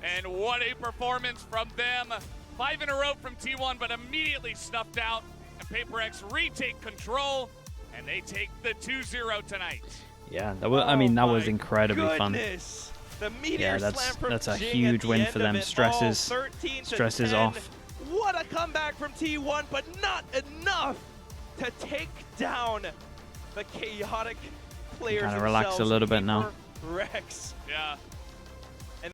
Speaker 1: And what a performance from them. 5 in a row from T1, but immediately snuffed out. And PRX retake control, and they take the 2-0 tonight.
Speaker 2: Yeah, that was, I mean, that
Speaker 3: Oh
Speaker 2: was
Speaker 3: my
Speaker 2: incredibly fun.
Speaker 3: goodness. The meteor
Speaker 2: Yeah,
Speaker 3: slam from
Speaker 2: that's a
Speaker 3: Jing
Speaker 2: huge
Speaker 3: at the
Speaker 2: win
Speaker 3: end
Speaker 2: for
Speaker 3: of
Speaker 2: them.
Speaker 3: it.
Speaker 2: Stress
Speaker 3: Oh,
Speaker 2: is
Speaker 3: 13 to
Speaker 2: stress is
Speaker 3: 10.
Speaker 2: off.
Speaker 3: What a comeback from T1, but not enough to take down the chaotic players.
Speaker 2: Kinda relax a little bit now.
Speaker 3: PRX.
Speaker 1: Yeah,